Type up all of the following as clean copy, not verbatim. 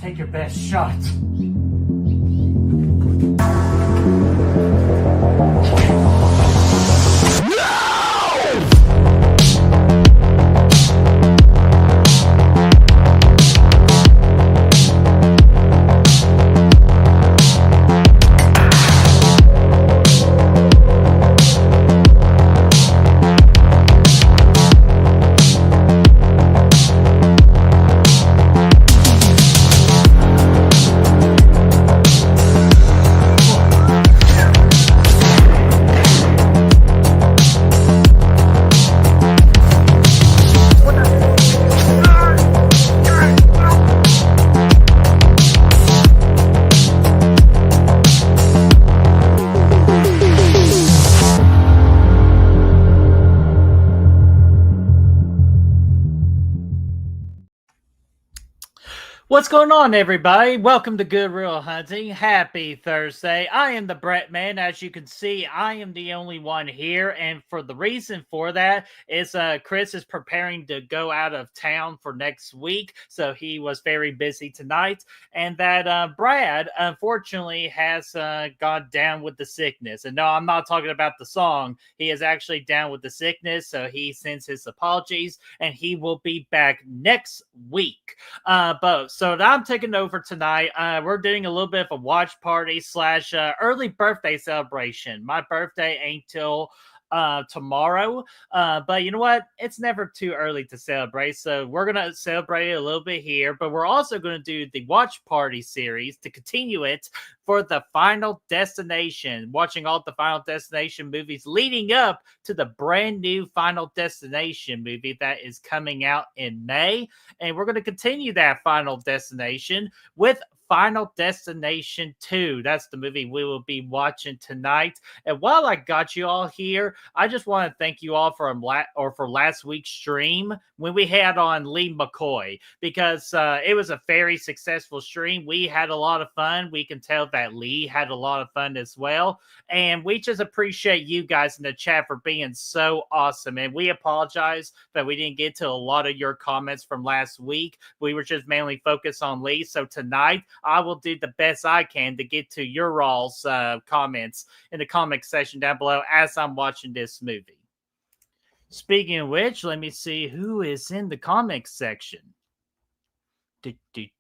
Take your best shot. What's going on, everybody? Welcome to Good Real Hunting. Happy Thursday. I am the Brett Man. As you can see, I am the only one here, and for the reason for that is Chris is preparing to go out of town for next week, so he was very busy tonight, and that Brad, unfortunately, has gone down with the sickness. And no, I'm not talking about the song. He is actually down with the sickness, so he sends his apologies, and he will be back next week. So I'm taking over tonight. We're doing a little bit of a watch party slash early birthday celebration. My birthday ain't till tomorrow, but you know what? It's never too early to celebrate, so we're gonna celebrate it a little bit here. But we're also gonna do the watch party series to continue it for the Final Destination, watching all the Final Destination movies leading up to the brand new Final Destination movie that is coming out in May. And we're going to continue that Final Destination with Final Destination 2. That's the movie we will be watching tonight. And while I got you all here, I just want to thank you all for last week's stream when we had on Lee McCoy, because it was a very successful stream. We had a lot of fun. We can tell that Lee had a lot of fun as well. And we just appreciate you guys in the chat for being so awesome. And we apologize that we didn't get to a lot of your comments from last week. We were just mainly focused on Lee. So tonight, I will do the best I can to get to your all's comments in the comment section down below as I'm watching this movie. Speaking of which, let me see who is in the comics section.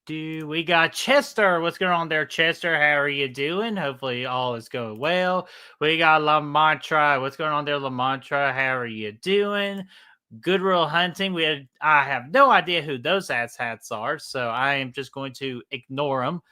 We got Chester. What's going on there, Chester? How are you doing? Hopefully all is going well. We got Lamantra. What's going on there, Lamantra? How are you doing? Good Real Hunting. I have no idea who those hats are, so I am just going to ignore them.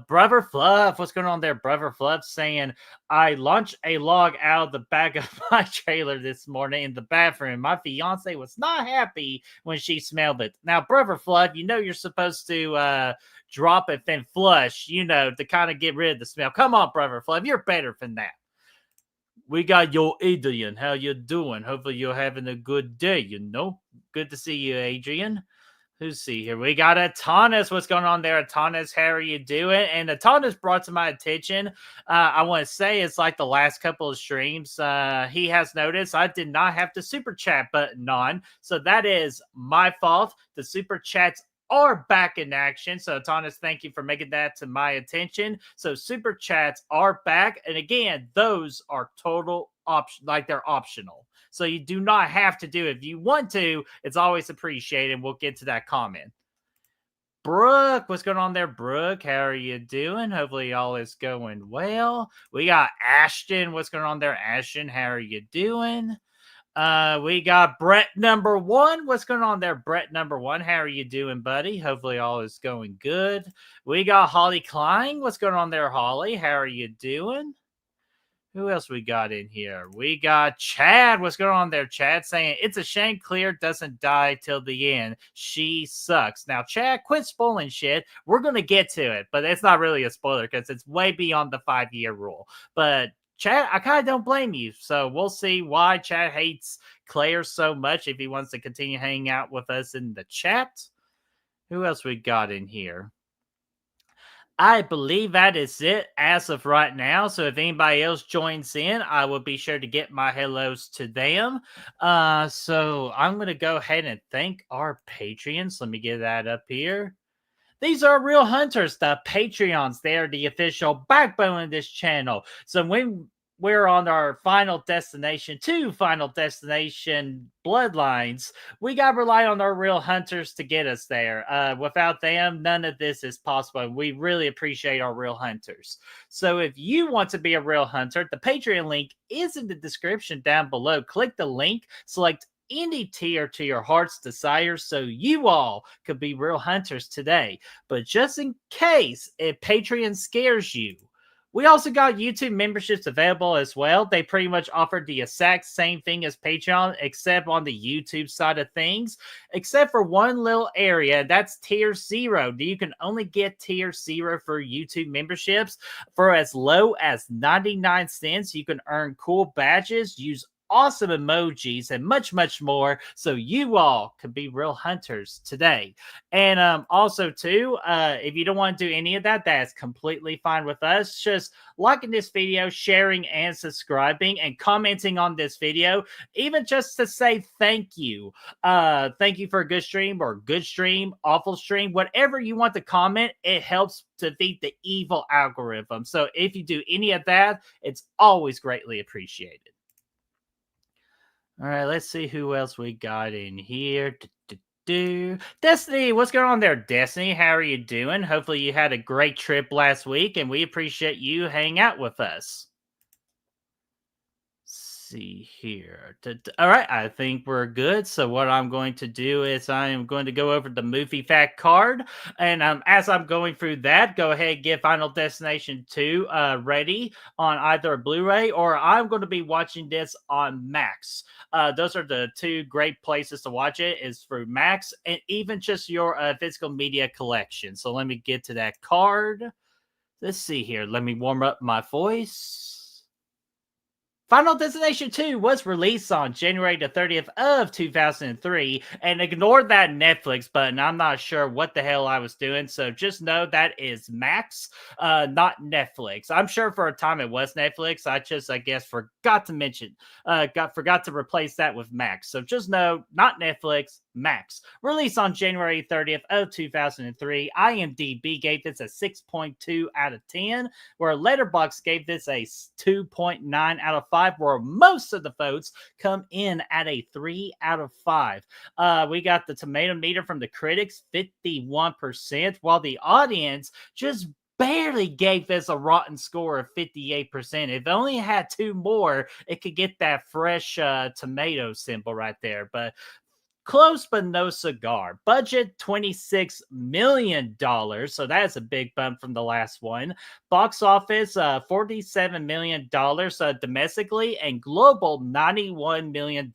Brother Fluff, what's going on there? Brother Fluff saying, I launched a log out of the back of my trailer this morning in the bathroom. My fiance was not happy when she smelled it. Now, Brother Fluff, you know you're supposed to drop it then flush, to kind of get rid of the smell. Come on, Brother Fluff, you're better than that. We got your Adrian. How you doing? Hopefully you're having a good day, Good to see you, Adrian. Who's see here? We got Atanas. What's going on there, Atanas? How are you doing? And Atanas brought to my attention, I want to say it's like the last couple of streams. He has noticed I did not have the super chat button on. So that is my fault. The super chats are back in action. So, Atanas, thank you for making that to my attention. So, super chats are back. And again, those are total option, like they're optional. So, you do not have to do it. If you want to, it's always appreciated. We'll get to that comment. Brooke, what's going on there, Brooke? How are you doing? Hopefully, all is going well. We got Ashton. What's going on there, Ashton? How are you doing? We got Brett number 1. What's going on there, Brett number 1? How are you doing, buddy? Hopefully all is going good. We got Holly Klein. What's going on there, Holly? How are you doing? Who else we got in here? We got Chad. What's going on there, Chad? Saying, it's a shame Clear doesn't die till the end. She sucks. Now, Chad, quit spoiling shit. We're going to get to it, but it's not really a spoiler because it's way beyond the 5-year rule. But Chad, I kind of don't blame you. So we'll see why Chad hates Claire so much if he wants to continue hanging out with us in the chat. Who else we got in here? I believe that is it as of right now. So if anybody else joins in, I will be sure to get my hellos to them. So I'm going to go ahead and thank our Patreons. Let me get that up here. These are real hunters, the Patreons. They are the official backbone of this channel. So when we're on our final destination, two Final Destination Bloodlines, we got to rely on our real hunters to get us there. Without them, none of this is possible. We really appreciate our real hunters. So if you want to be a real hunter, the Patreon link is in the description down below. Click the link, select any tier to your heart's desire so you all could be real hunters today. But just in case if Patreon scares you, we also got YouTube memberships available as well. They pretty much offer the exact same thing as Patreon, except on the YouTube side of things, except for one little area. That's tier 0. You can only get tier 0 for YouTube memberships. For as low as 99 cents, you can earn cool badges, use awesome emojis, and much, much more. So you all can be real hunters today. And also, too, if you don't want to do any of that, that's completely fine with us. Just liking this video, sharing and subscribing, and commenting on this video, even just to say thank you. Thank you for a good stream or good stream, awful stream, whatever you want to comment, it helps to defeat the evil algorithm. So if you do any of that, it's always greatly appreciated. All right, let's see who else we got in here. Destiny, what's going on there, Destiny? How are you doing? Hopefully you had a great trip last week, and we appreciate you hanging out with us. See here. All right, I think we're good. So what I'm going to do is I am going to go over the movie fact card, and as I'm going through that, go ahead and get Final Destination 2 ready on either a Blu-ray, or I'm going to be watching this on Max. Those are the two great places to watch it, is through Max and even just your physical media collection. So let me get to that card. Let's see here. Let me warm up my voice. Final Destination 2 was released on January the 30th of 2003, and ignore that Netflix button. I'm not sure what the hell I was doing, so just know that is Max, not Netflix. I'm sure for a time it was Netflix. I guess, forgot to mention, forgot to replace that with Max. So just know, not Netflix, Max. Released on January 30th of 2003. IMDb gave this a 6.2 out of 10, where Letterboxd gave this a 2.9 out of 5, where most of the votes come in at a 3 out of 5. We got the tomato meter from the critics, 51%, while the audience just barely gave this a rotten score of 58%. If it only had two more, it could get that fresh tomato symbol right there. But close but no cigar. Budget $26 million. So that's a big bump from the last one. Box office $47 million domestically, and global $91 million.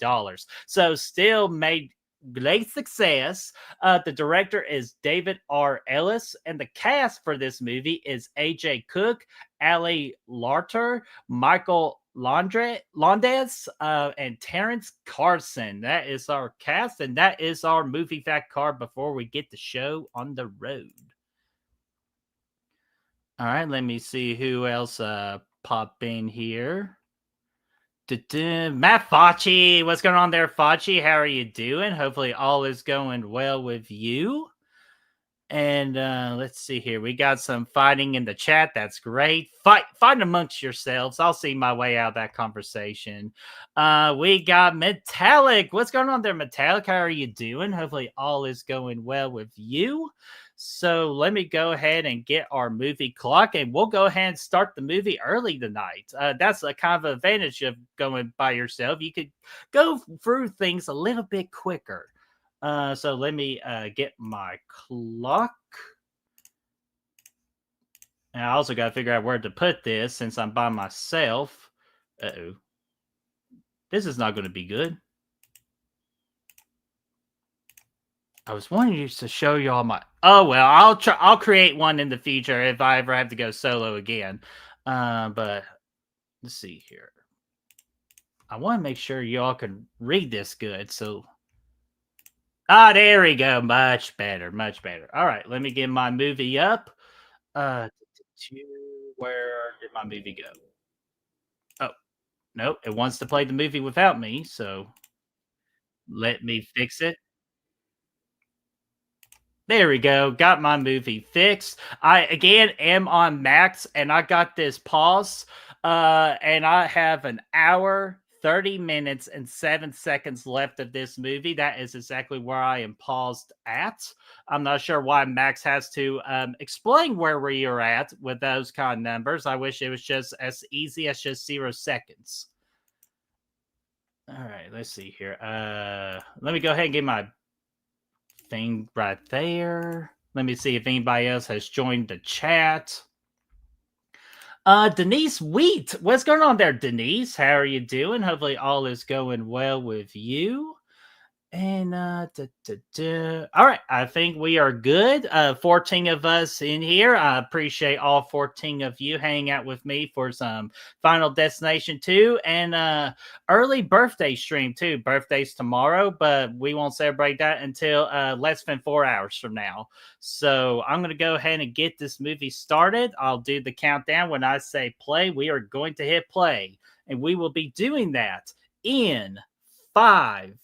So still made great success. The director is David R. Ellis, and the cast for this movie is AJ Cook, Ali Larter, Michael Londes, and Terrence Carson. That is our cast, and that is our movie fact card before we get the show on the road. All right, let me see who else pop in here. Matt Fauci, what's going on there, Fauci? How are you doing? Hopefully all is going well with you. And let's see here. We got some fighting in the chat. That's great. Fight amongst yourselves. I'll see my way out of that conversation. We got Metallic. What's going on there, Metallic? How are you doing? Hopefully all is going well with you. So let me go ahead and get our movie clock, and we'll go ahead and start the movie early tonight. That's a kind of advantage of going by yourself. You could go through things a little bit quicker. So let me get my clock. And I also got to figure out where to put this since I'm by myself. Uh-oh. This is not going to be good. I was wanting to show y'all my... Oh, well, I'll create one in the future if I ever have to go solo again. But let's see here. I want to make sure y'all can read this good, so... Ah, there we go. Much better, much better. All right, let me get my movie up. Where did my movie go? Oh, no, it wants to play the movie without me, so let me fix it. There we go. Got my movie fixed. I again am on Max and I got this pause. And I have an hour, 30 minutes, and 7 seconds left of this movie. That is exactly where I am paused at. I'm not sure why Max has to explain where we are at with those kind of numbers. I wish it was just as easy as just 0 seconds. All right, let's see here. Let me go ahead and get my thing right there. Let me see if anybody else has joined the chat. Denise Wheat, what's going on there, Denise? How are you doing? Hopefully, all is going well with you. And all right, I think we are good. 14 of us in here. I appreciate all 14 of you hanging out with me for some Final Destination 2 and early birthday stream too. Birthday's tomorrow, but we won't celebrate that until less than 4 hours from now. So I'm gonna go ahead and get this movie started. I'll do the countdown when I say play. We are going to hit play, and we will be doing that in 5,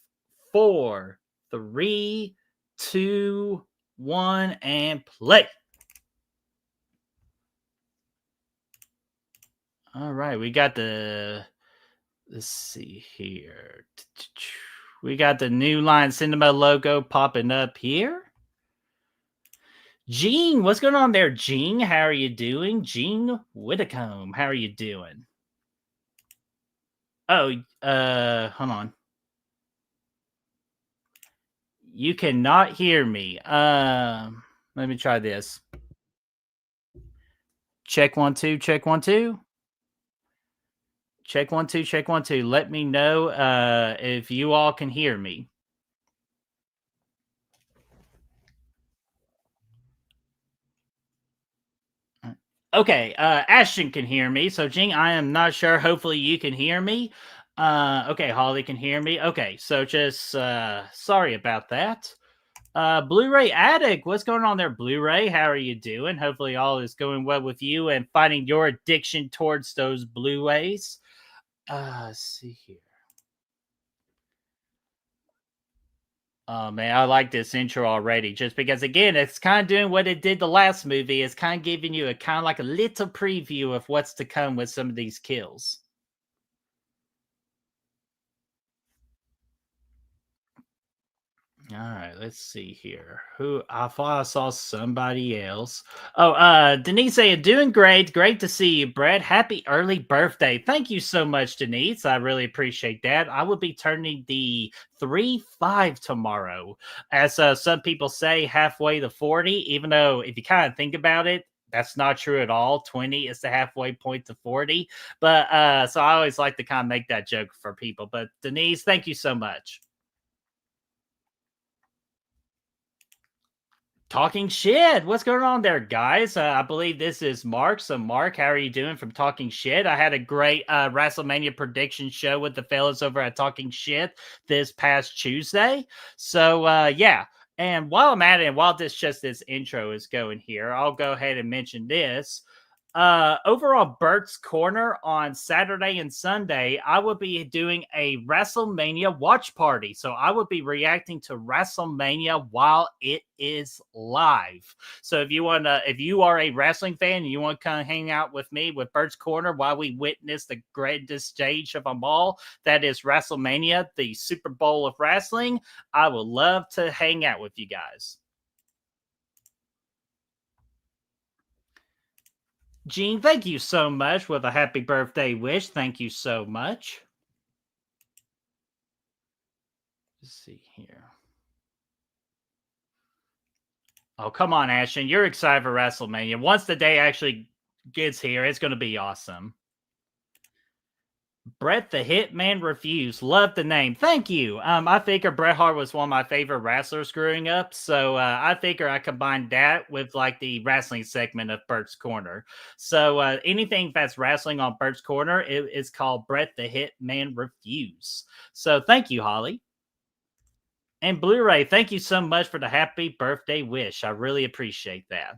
4, 3, 2, 1, and play. All right, we got the. Let's see here. We got the New Line Cinema logo popping up here. Gene, what's going on there, Gene? How are you doing? Gene Whitcomb, how are you doing? Oh, hold on. You cannot hear me. Let me try this. Check 1 2, check 1 2. Check 1 2, check 1 2. Let me know if you all can hear me. Okay, Ashton can hear me. So Jing, I am not sure. Hopefully you can hear me. Okay, Holly can hear me. Okay, so just sorry about that. Blu-ray Addict, what's going on there, Blu-ray? How are you doing? Hopefully all is going well with you and fighting your addiction towards those Blu-rays. Let's see here. Oh man, I like this intro already. Just because, again, it's kind of doing what it did the last movie. It's kind of giving you a kind of like a little preview of what's to come with some of these kills. All right, let's see here. Who I thought I saw somebody else. Oh, Denise saying doing great. Great to see you, Brett. Happy early birthday. Thank you so much, Denise. I really appreciate that. I will be turning the 3-5 tomorrow. As some people say, halfway to 40, even though if you kind of think about it, that's not true at all. 20 is the halfway point to 40. But so I always like to kind of make that joke for people. But Denise, thank you so much. Talking shit. What's going on there, guys? I believe this is Mark. So, Mark, how are you doing from Talking Shit? I had a great WrestleMania prediction show with the fellas over at Talking Shit this past Tuesday. So, yeah. And while I'm at it, and while this intro is going here, I'll go ahead and mention this. Over on Bert's Corner on Saturday and Sunday, I will be doing a WrestleMania watch party. So I will be reacting to WrestleMania while it is live. So if you are a wrestling fan and you want to come hang out with me with Bert's Corner while we witness the greatest stage of them all, that is WrestleMania, the Super Bowl of wrestling, I would love to hang out with you guys. Gene, thank you so much with a happy birthday wish. Thank you so much. Let's see here. Oh, come on, Ashton. You're excited for WrestleMania. Once the day actually gets here, it's going to be awesome. Bret the Hitman Refused. Love the name. Thank you. I figure Bret Hart was one of my favorite wrestlers growing up. So I figure I combined that with like the wrestling segment of Bert's Corner. So anything that's wrestling on Bert's Corner is called Bret the Hitman Refused. So thank you, Holly. And Blu-ray, thank you so much for the happy birthday wish. I really appreciate that.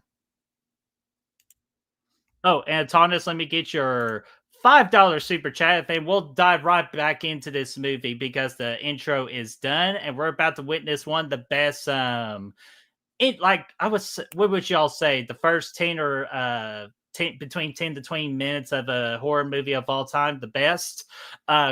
Oh, and Thomas, let me get your $5 super chat, and we'll dive right back into this movie because the intro is done, and we're about to witness one of the best it like I was what would y'all say the first 10 or 10 between 10 to 20 minutes of a horror movie of all time, the best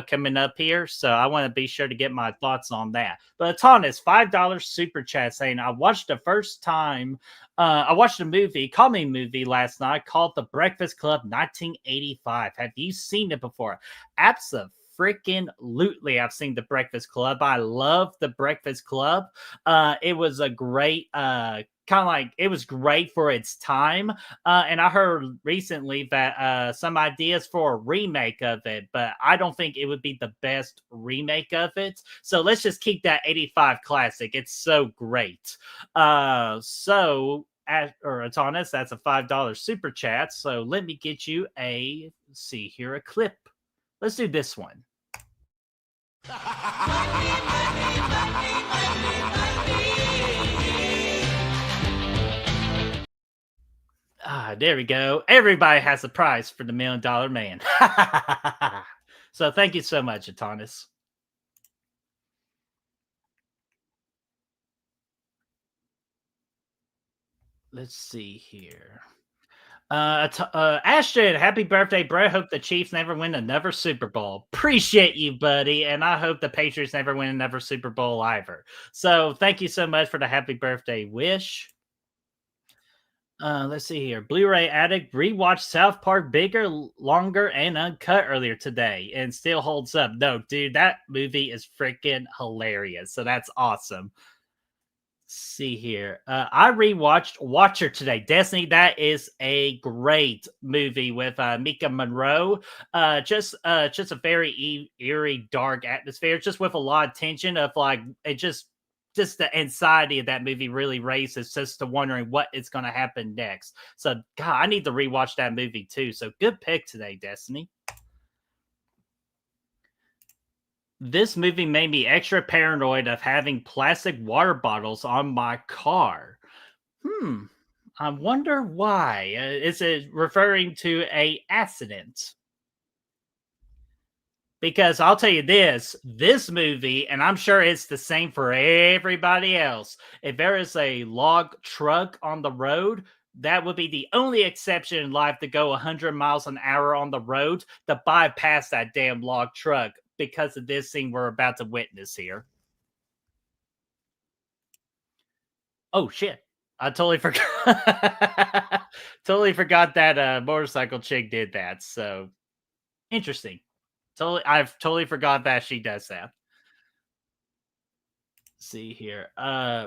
coming up here. So I want to be sure to get my thoughts on that. But Thomas, $5 super chat saying I watched the first time I watched a movie, comedy movie last night called The Breakfast Club 1985. Have you seen it before? Absolutely. Freaking lootly, I've seen The Breakfast Club. I love The Breakfast Club. It was a great kind of like it was great for its time. And I heard recently that some ideas for a remake of it, but I don't think it would be the best remake of it. So let's just keep that 85 classic. It's so great. Or it's on us, that's a $5 super chat. So let me get you let's see here, a clip. Let's do this one. There we go. Everybody has a prize for the $1 million man. So thank you so much, Atanis. Let's see here. Ashton, happy birthday, bro. Hope the Chiefs never win another Super Bowl. Appreciate you, buddy. And I hope the Patriots never win another Super Bowl either. So thank you so much for the happy birthday wish. Let's see here. Blu-ray Addict rewatched South Park bigger, longer, and uncut earlier today, and still holds up. No, dude, that movie is freaking hilarious. So that's awesome. See here. I rewatched Watcher today. Destiny, that is a great movie with Mika Monroe. Just a very eerie, dark atmosphere, just with a lot of tension of like it just the anxiety of that movie really raises just to wondering what is going to happen next. So God, I need to rewatch that movie too. So good pick today, Destiny. This movie made me extra paranoid of having plastic water bottles on my car. Hmm. I wonder why. Is it referring to a accident? Because I'll tell you this movie, and I'm sure it's the same for everybody else. If there is a log truck on the road, that would be the only exception in life to go 100 miles an hour on the road to bypass that damn log truck because of this scene we're about to witness here. Oh shit. I totally forgot. Totally forgot that motorcycle chick did that. So interesting. I've totally forgot that she does that. See here.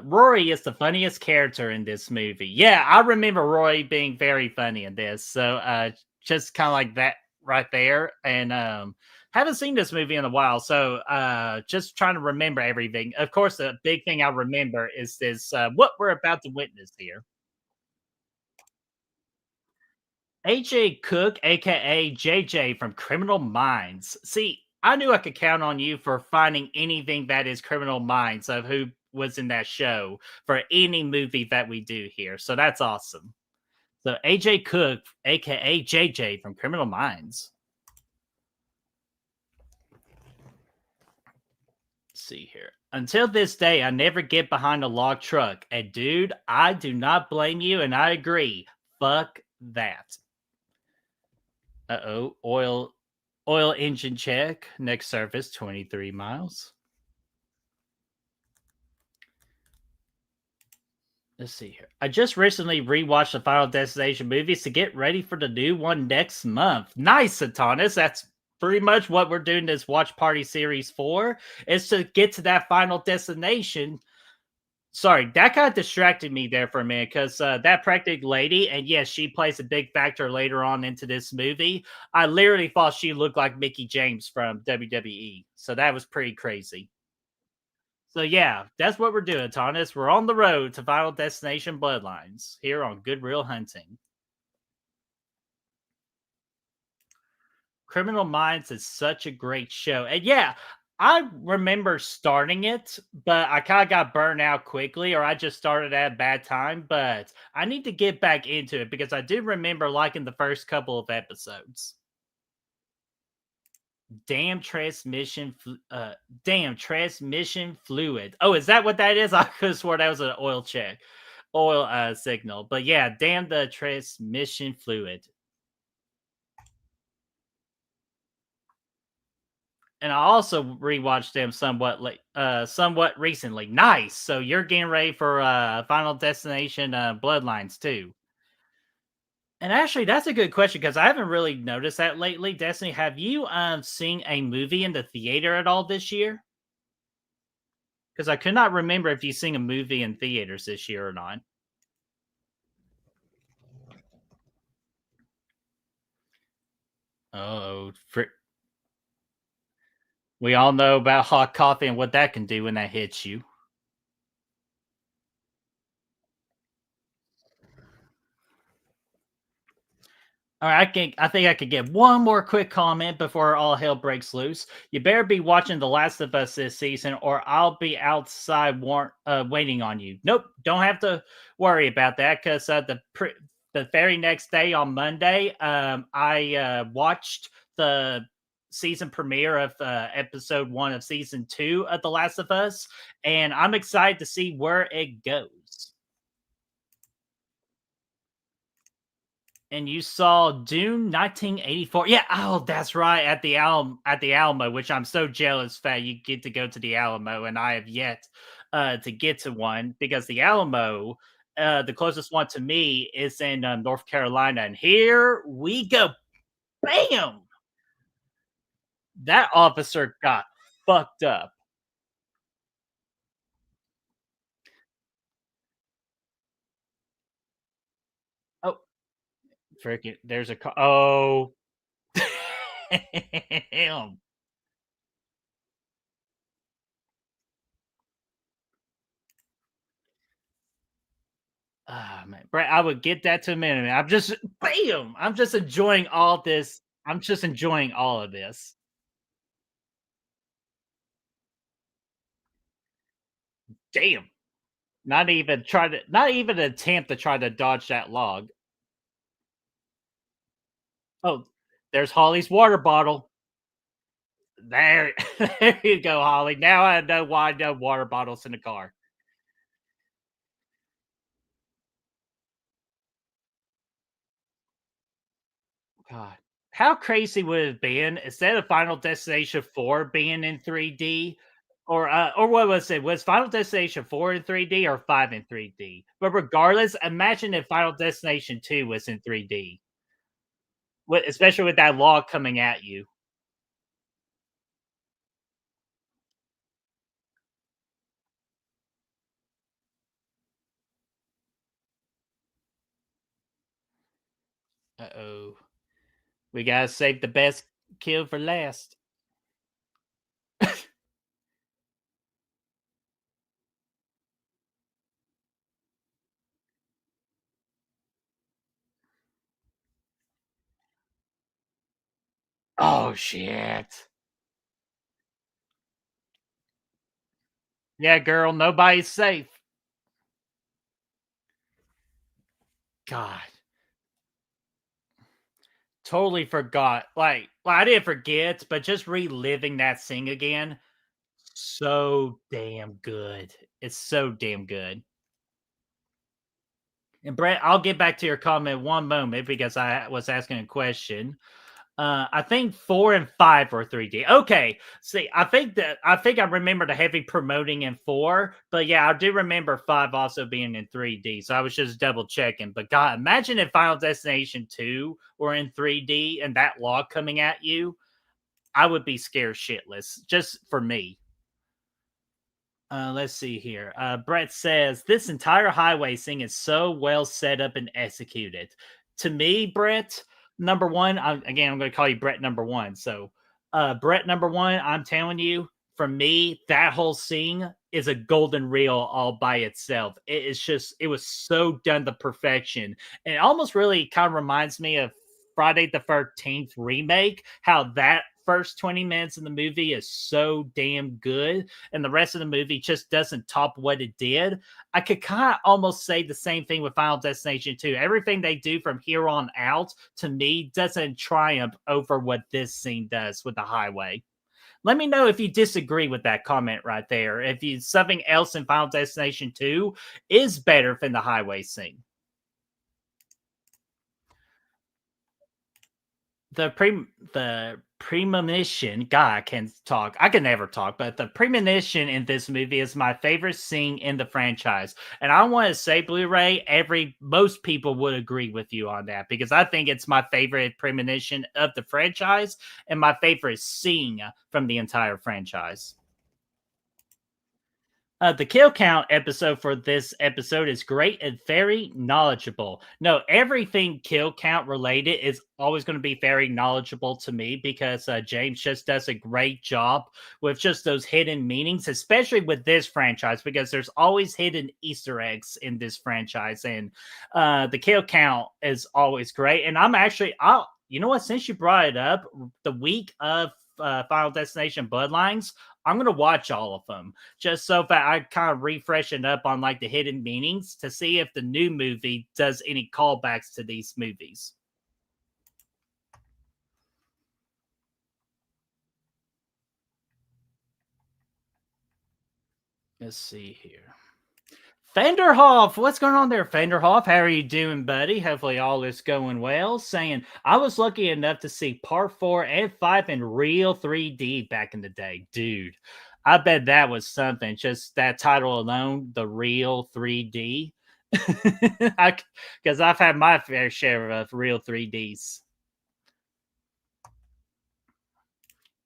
Rory is the funniest character in this movie. Yeah, I remember Rory being very funny in this. So just kind of like that right there. And haven't seen this movie in a while. So just trying to remember everything. Of course, the big thing I remember is this what we're about to witness here. AJ Cook, aka JJ from Criminal Minds. See, I knew I could count on you for finding anything that is Criminal Minds of who was in that show for any movie that we do here. So that's awesome. So AJ Cook, aka JJ from Criminal Minds. Let's see here. Until this day, I never get behind a log truck. And dude, I do not blame you, and I agree. Fuck that. Uh-oh, oil engine check. Next service 23 miles. Let's see here. I just recently rewatched the Final Destination movies to get ready for the new one next month. Nice, Satanis. That's pretty much what we're doing this watch party series for, is to get to that final destination. Sorry, that kind of distracted me there for a minute because that pregnant lady, and yes, she plays a big factor later on into this movie. I literally thought she looked like Mickey James from WWE. So that was pretty crazy. So yeah, that's what we're doing, Thomas. We're on the road to Final Destination Bloodlines here on Good Real Hunting. Criminal Minds is such a great show. And yeah, I remember starting it, but I kind of got burned out quickly, or I just started at a bad time. But I need to get back into it because I do remember liking the first couple of episodes. Damn transmission fluid. Oh, is that what that is? I could have swore that was an oil check. oil signal. But yeah, damn the transmission fluid. And I also rewatched them somewhat recently. Nice. So you're getting ready for Final Destination Bloodlines too. And actually, that's a good question because I haven't really noticed that lately. Destiny, have you seen a movie in the theater at all this year? Because I could not remember if you seen a movie in theaters this year or not. Oh, we all know about hot coffee and what that can do when that hits you. All right, I think I could get one more quick comment before all hell breaks loose. You better be watching The Last of Us this season, or I'll be outside waiting on you. Nope, don't have to worry about that because the very next day on Monday, I watched the season premiere of episode 1 of season 2 of The Last of Us, and I'm excited to see where it goes. And you saw Dune 1984. Yeah, oh, that's right, at the Alamo, which I'm so jealous that you get to go to the Alamo, and I have yet to get to one because the Alamo, the closest one to me, is in North Carolina, and here we go. Bam! That officer got fucked up. Oh, freaking! There's a oh. Damn. Ah, man, Brett, I would get that to a minute. I'm just bam. I'm just enjoying all this. I'm just enjoying all of this. Damn. Not even attempt to try to dodge that log. Oh, there's Holly's water bottle. There, there you go, Holly. Now I know why no water bottles in the car. God, how crazy would it have been instead of Final Destination 4 being in 3D, or what was it? Was Final Destination 4 in 3D or 5 in 3D? But regardless, imagine if Final Destination 2 was in 3D, especially with that log coming at you. Uh oh, we gotta save the best kill for last. Oh shit! Yeah, girl, nobody's safe. God, totally forgot. Well, I didn't forget, but just reliving that scene again, so damn good. It's so damn good. And Brett, I'll get back to your comment one moment because I was asking a question. I think 4 and 5 were 3D. Okay. See, I think I remember the heavy promoting in 4, but yeah, I do remember 5 also being in 3D. So I was just double checking. But God, imagine if Final Destination 2 were in 3D and that log coming at you. I would be scared shitless, just for me. Let's see here. Brett says this entire highway scene is so well set up and executed. To me, Brett, number one, again, I'm going to call you Brett number one. So, Brett number one, I'm telling you, for me, that whole scene is a golden reel all by itself. It was so done to perfection. And it almost really kind of reminds me of Friday the 13th remake, how that first 20 minutes of the movie is so damn good and the rest of the movie just doesn't top what it did. I could kind of almost say the same thing with Final Destination 2. Everything they do from here on out, to me, doesn't triumph over what this scene does with the highway. Let me know if you disagree with that comment right there. If you something else in Final Destination 2 is better than the highway scene. The premonition, God, I can't talk. I can never talk, but the premonition in this movie is my favorite scene in the franchise. And I want to say, Blu-ray, every most people would agree with you on that because I think it's my favorite premonition of the franchise and my favorite scene from the entire franchise. The kill count episode for this episode is great and very knowledgeable. No, everything kill count related is always going to be very knowledgeable to me because James just does a great job with just those hidden meanings, especially with this franchise because there's always hidden Easter eggs in this franchise, and the kill count is always great. And I'll, you know what? Since you brought it up, the week of Final Destination Bloodlines, I'm gonna watch all of them just so that I kind of refreshing up on like the hidden meanings to see if the new movie does any callbacks to these movies. Let's see here. Fenderhoff, what's going on there, Fenderhoff? How are you doing, buddy? Hopefully, all is going well. Saying I was lucky enough to see part 4 and 5 in real 3D back in the day, dude. I bet that was something. Just that title alone, the real 3D. Because I've had my fair share of real 3Ds.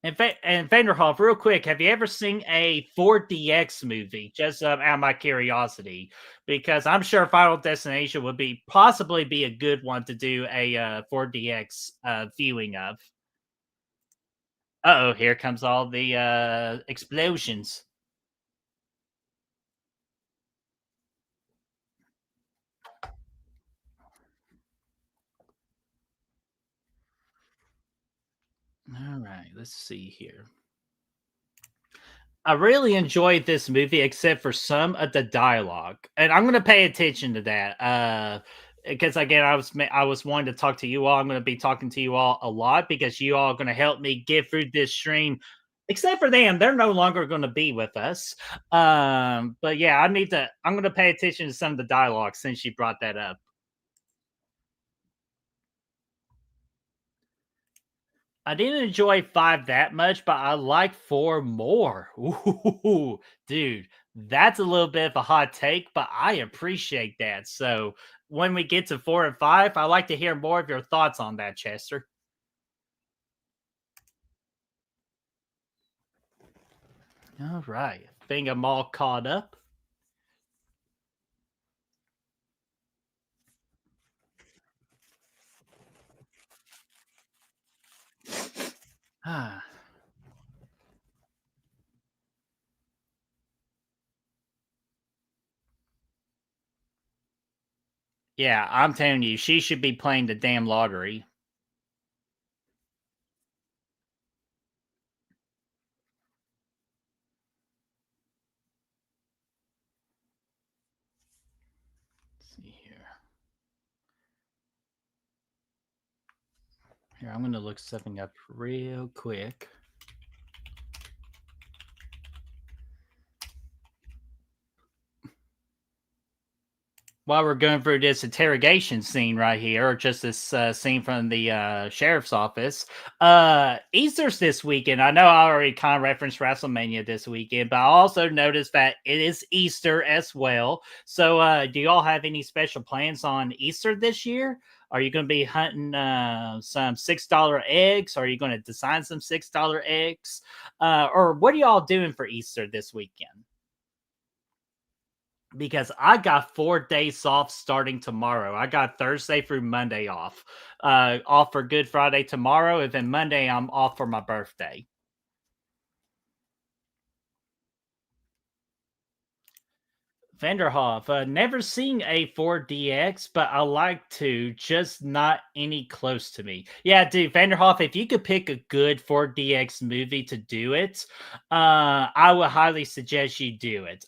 And Vanderhoff, real quick, have you ever seen a 4DX movie? Just out of my curiosity, because I'm sure Final Destination would be possibly be a good one to do a 4DX viewing of. Oh, here comes all the explosions. All right, let's see here. I really enjoyed this movie, except for some of the dialogue, and I'm going to pay attention to that. Because again, I was wanting to talk to you all. I'm going to be talking to you all a lot because you all are going to help me get through this stream. Except for them, they're no longer going to be with us. But yeah, I need to. I'm going to pay attention to some of the dialogue since you brought that up. I didn't enjoy 5 that much, but I like 4 more. Ooh, dude, that's a little bit of a hot take, but I appreciate that. So when we get to 4 and 5, I like to hear more of your thoughts on that, Chester. All right. Think I'm all caught up. Ah, yeah, I'm telling you, she should be playing the damn lottery. Let's see here. Here, I'm going to look something up real quick. While we're going through this interrogation scene right here, or just this scene from the sheriff's office, Easter's this weekend. I know I already kind of referenced WrestleMania this weekend, but I also noticed that it is Easter as well. So, do y'all have any special plans on Easter this year? Are you going to be hunting some $6 eggs? Are you going to design some $6 eggs? Or what are y'all doing for Easter this weekend? Because I got 4 days off starting tomorrow. I got Thursday through Monday off. Off for Good Friday tomorrow, and then Monday I'm off for my birthday. Vanderhoff, never seen a 4DX, but I like to, just not any close to me. Yeah, dude, Vanderhoff, if you could pick a good 4DX movie to do it, I would highly suggest you do it.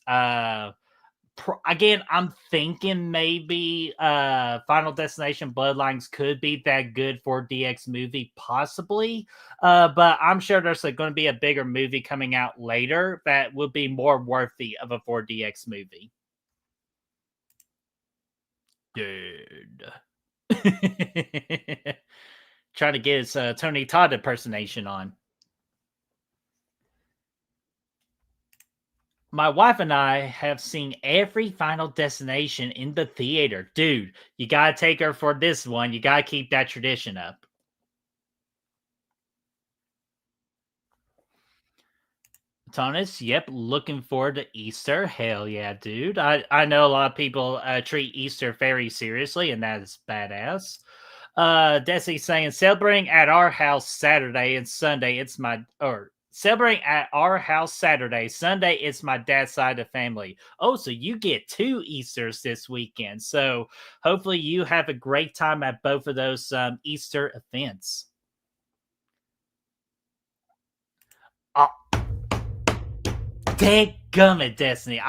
Again, I'm thinking maybe Final Destination Bloodlines could be that good for DX movie, possibly. But I'm sure there's going to be a bigger movie coming out later that will be more worthy of a 4DX movie. Dude. Trying to get his Tony Todd impersonation on. My wife and I have seen every Final Destination in the theater. Dude, you gotta take her for this one. You gotta keep that tradition up. Thomas, yep, looking forward to Easter. Hell yeah, dude. I know a lot of people treat Easter very seriously, and that is badass. Desi saying celebrating at our house Saturday and Sunday. It's my or celebrating at our house Saturday. Sunday it's my dad's side of the family. Oh, so you get two Easters this weekend. So hopefully you have a great time at both of those Easter events. Uh, Dadgummit, Destiny.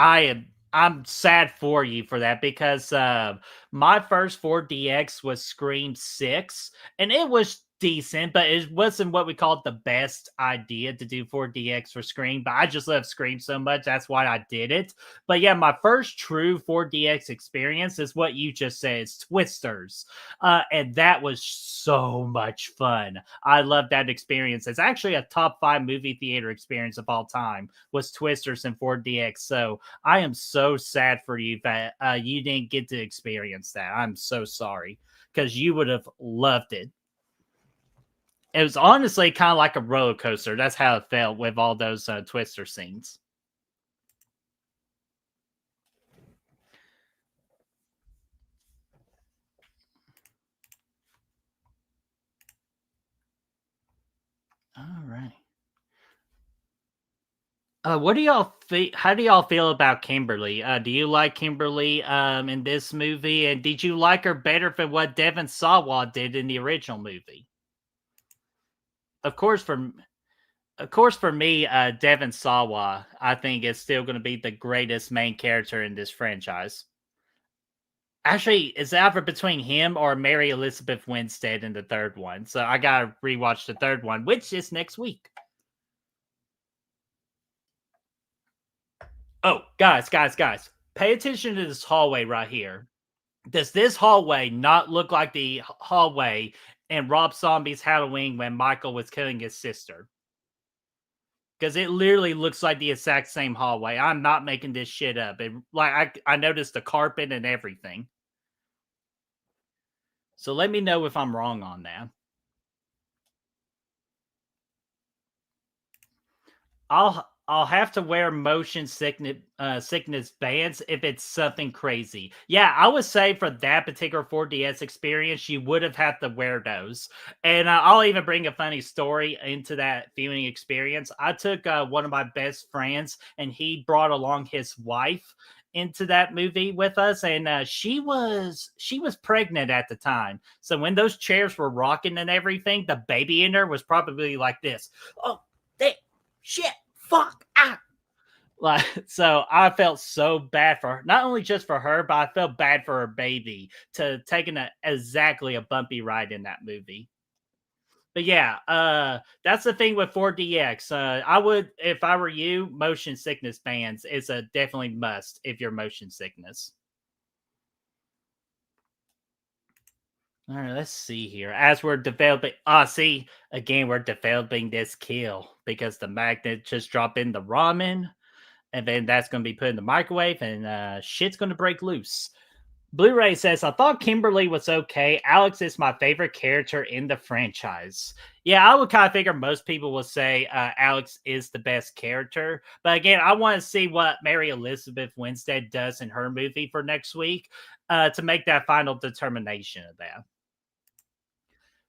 I'm sad for you for that because my first 4DX was Scream 6 and it was decent, but it wasn't what we called the best idea to do 4DX for Scream. But I just love Scream so much, that's why I did it. But yeah, my first true 4DX experience is what you just said, it's Twisters. And that was so much fun. I love that experience. It's actually a top 5 movie theater experience of all time was Twisters and 4DX. So I am so sad for you that you didn't get to experience that. I'm so sorry because you would have loved it. It was honestly kind of like a roller coaster. That's how it felt with all those Twister scenes. All right. What do y'all think? How do y'all feel about Kimberly? Do you like Kimberly in this movie? And did you like her better than what Devon Sawa did in the original movie? Of course, for me, Devon Sawa, I think is still going to be the greatest main character in this franchise. Actually, it's either between him or Mary Elizabeth Winstead in the third one. So I gotta rewatch the third one, which is next week. Oh, guys, pay attention to this hallway right here. Does this hallway not look like the hallway in Rob Zombie's Halloween when Michael was killing his sister? Because it literally looks like the exact same hallway. I'm not making this shit up. I noticed the carpet and everything. So let me know if I'm wrong on that. I'll have to wear motion sickness bands if it's something crazy. Yeah, I would say for that particular 4DS experience, you would have had to wear those. And I'll even bring a funny story into that viewing experience. I took one of my best friends, and he brought along his wife into that movie with us, and she was pregnant at the time. So when those chairs were rocking and everything, the baby in her was probably like this. Oh, they shit, fuck, ah. Like, so I felt so bad for her, not only just for her, but I felt bad for her baby to taking exactly a bumpy ride in that movie. But yeah, that's the thing with 4DX. I would, if I were you, motion sickness fans is a definitely must if you're motion sickness. All right, let's see here. As we're developing, see, again, we're developing this kill because the magnet just dropped in the ramen, and then that's going to be put in the microwave, and shit's going to break loose. Blu-ray says, I thought Kimberly was okay. Alex is my favorite character in the franchise. Yeah, I would kind of figure most people will say Alex is the best character. But again, I want to see what Mary Elizabeth Winstead does in her movie for next week to make that final determination of that.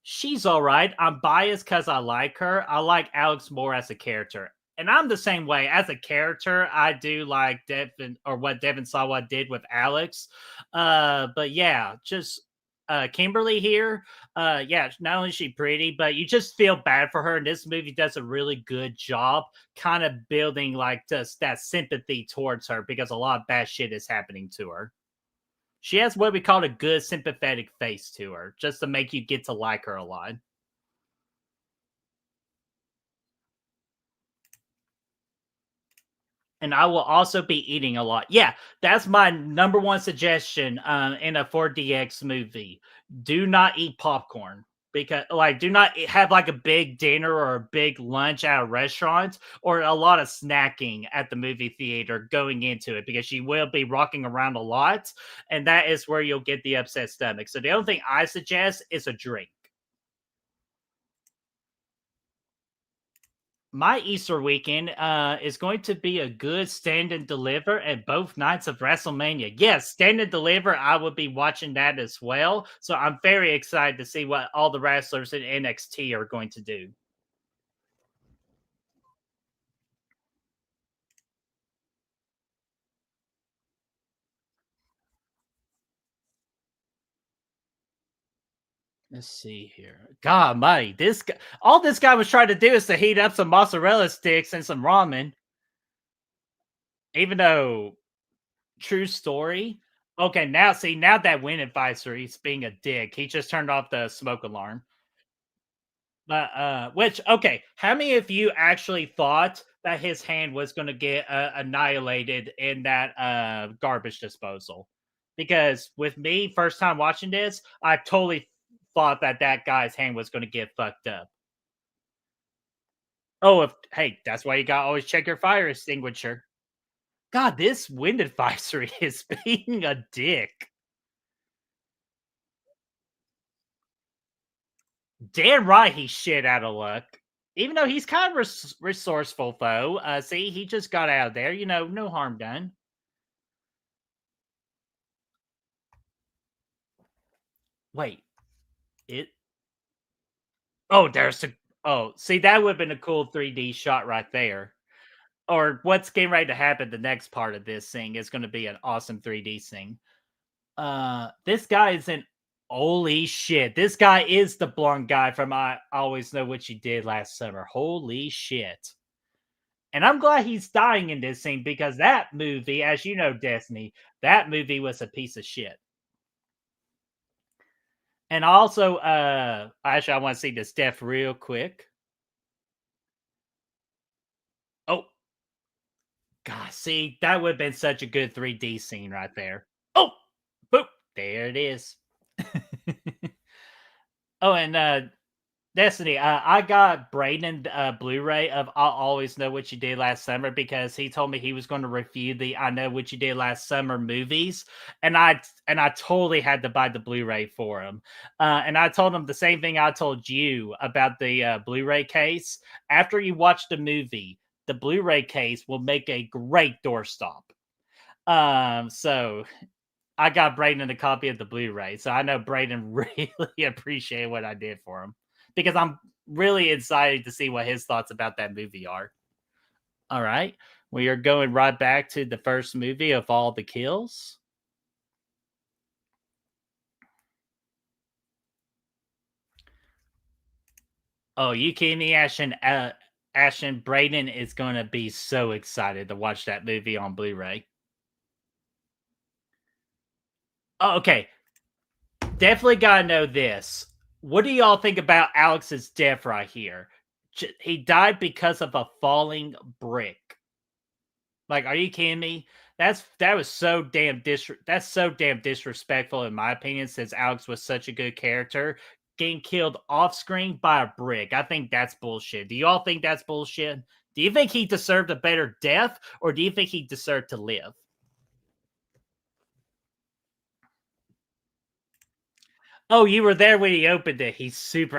She's all right. I'm biased because I like her. I like Alex more as a character. And I'm the same way. As a character, I do like Devin or what Devin Sawa did with Alex. But yeah, just Kimberly here. Yeah, not only is she pretty, but you just feel bad for her. And this movie does a really good job kind of building like just that sympathy towards her because a lot of bad shit is happening to her. She has what we call a good sympathetic face to her, just to make you get to like her a lot. And I will also be eating a lot. Yeah, that's my number one suggestion in a 4DX movie. Do not eat popcorn because, like, do not have like a big dinner or a big lunch at a restaurant or a lot of snacking at the movie theater going into it because you will be rocking around a lot, and that is where you'll get the upset stomach. So the only thing I suggest is a drink. My Easter weekend is going to be a good stand and deliver at both nights of WrestleMania. Yes, stand and deliver. I will be watching that as well. So I'm very excited to see what all the wrestlers in NXT are going to do. Let's see here. God, mighty, this guy, all this guy was trying to do is to heat up some mozzarella sticks and some ramen. Even though, true story. Okay, now see, now that win advisory is being a dick. He just turned off the smoke alarm. But, which okay, how many of you actually thought that his hand was gonna get, annihilated in that, garbage disposal? Because with me, first time watching this, I totally thought that that guy's hand was gonna get fucked up. Oh, if hey, that's why you gotta always check your fire extinguisher. God, this wind advisory is being a dick. Damn right he's shit out of luck. Even though he's kind of resourceful, though. See, he just got out of there. You know, no harm done. Wait, it. Oh, there's a. Oh, see, that would have been a cool 3D shot right there. Or what's getting ready to happen? The next part of this thing is going to be an awesome 3D thing. This guy is in. Holy shit! This guy is the blonde guy from I Always Know What You Did Last Summer. Holy shit! And I'm glad he's dying in this scene because that movie, as you know, Destiny, that movie was a piece of shit. And also, actually, I want to see this death real quick. Oh, God, see, that would have been such a good 3D scene right there. Oh, boop, there it is. Oh, and Destiny, I got Braden Blu-ray of "I'll Always Know What You Did Last Summer" because he told me he was going to review the "I Know What You Did Last Summer" movies, and I totally had to buy the Blu-ray for him. And I told him the same thing I told you about the Blu-ray case. After you watch the movie, the Blu-ray case will make a great doorstop. So I got Brayden a copy of the Blu-ray, so I know Brayden really appreciated what I did for him because I'm really excited to see what his thoughts about that movie are. All right, we are going right back to the first movie of all the kills. Oh, you kidding me, Ashton? Ashton, Brayden is going to be so excited to watch that movie on Blu-ray. Oh, okay, definitely gotta know this. What do y'all think about Alex's death right here? He died because of a falling brick. Like, are you kidding me? That was so damn that's so damn disrespectful in my opinion. Since Alex was such a good character, getting killed off screen by a brick. I think that's bullshit. Do y'all think that's bullshit? Do you think he deserved a better death, or do you think he deserved to live? Oh, you were there when he opened it. He's super.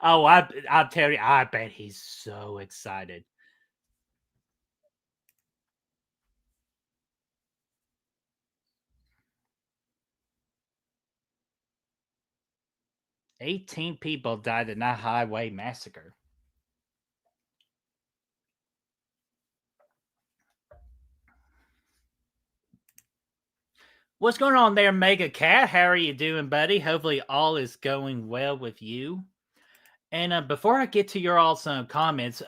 Oh, I'll tell you. I bet he's so excited. 18 people died in that highway massacre. What's going on there, Mega Cat? How are you doing, buddy? Hopefully, all is going well with you. And before I get to your awesome comments,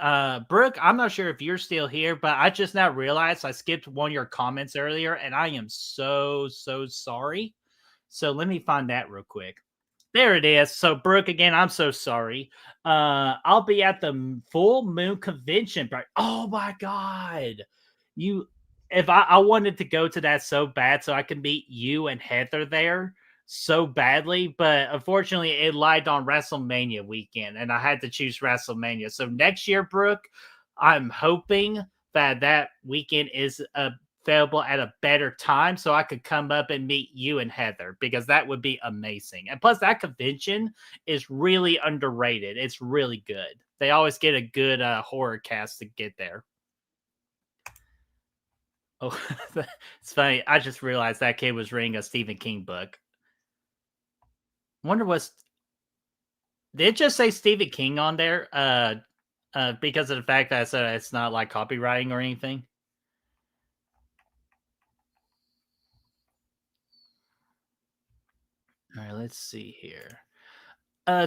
Brooke, I'm not sure if you're still here, but I just now realized I skipped one of your comments earlier, and I am so sorry. So let me find that real quick. There it is. So, Brooke, again, I'm so sorry. I'll be at the Full Moon Convention, but oh my god, you! If I wanted to go to that so bad, so I could meet you and Heather there so badly, but unfortunately, it lied on WrestleMania weekend, and I had to choose WrestleMania. So next year, Brooke, I'm hoping that that weekend is available at a better time so I could come up and meet you and Heather because that would be amazing. And plus, that convention is really underrated. It's really good. They always get a good horror cast to get there. Oh, it's funny. I just realized that kid was reading a Stephen King book. Wonder what's did it just say Stephen King on there? Because of the fact that I said it's not like copywriting or anything. All right, let's see here.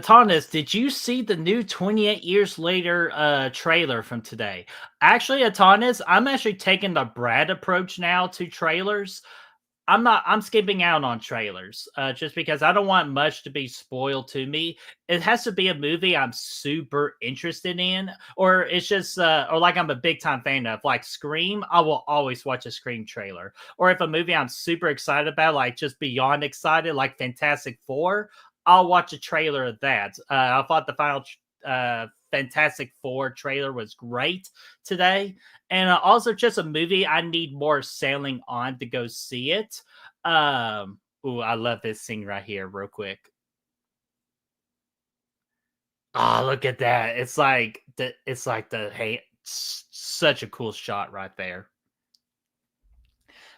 Thomas, did you see the new 28 Years Later trailer from today? Actually, Thomas, I'm actually taking the Brad approach now to trailers. I'm skipping out on trailers just because I don't want much to be spoiled to me. It has to be a movie I'm super interested in, or it's just or like I'm a big time fan of, like Scream. I will always watch a Scream trailer. Or if a movie I'm super excited about, like just beyond excited, like Fantastic Four, I'll watch a trailer of that. I thought the final Fantastic Four trailer was great today, and also just a movie I need more sailing on to go see it. Ooh, I love this scene right here, real quick. Oh, look at that! It's like the hey, such a cool shot right there.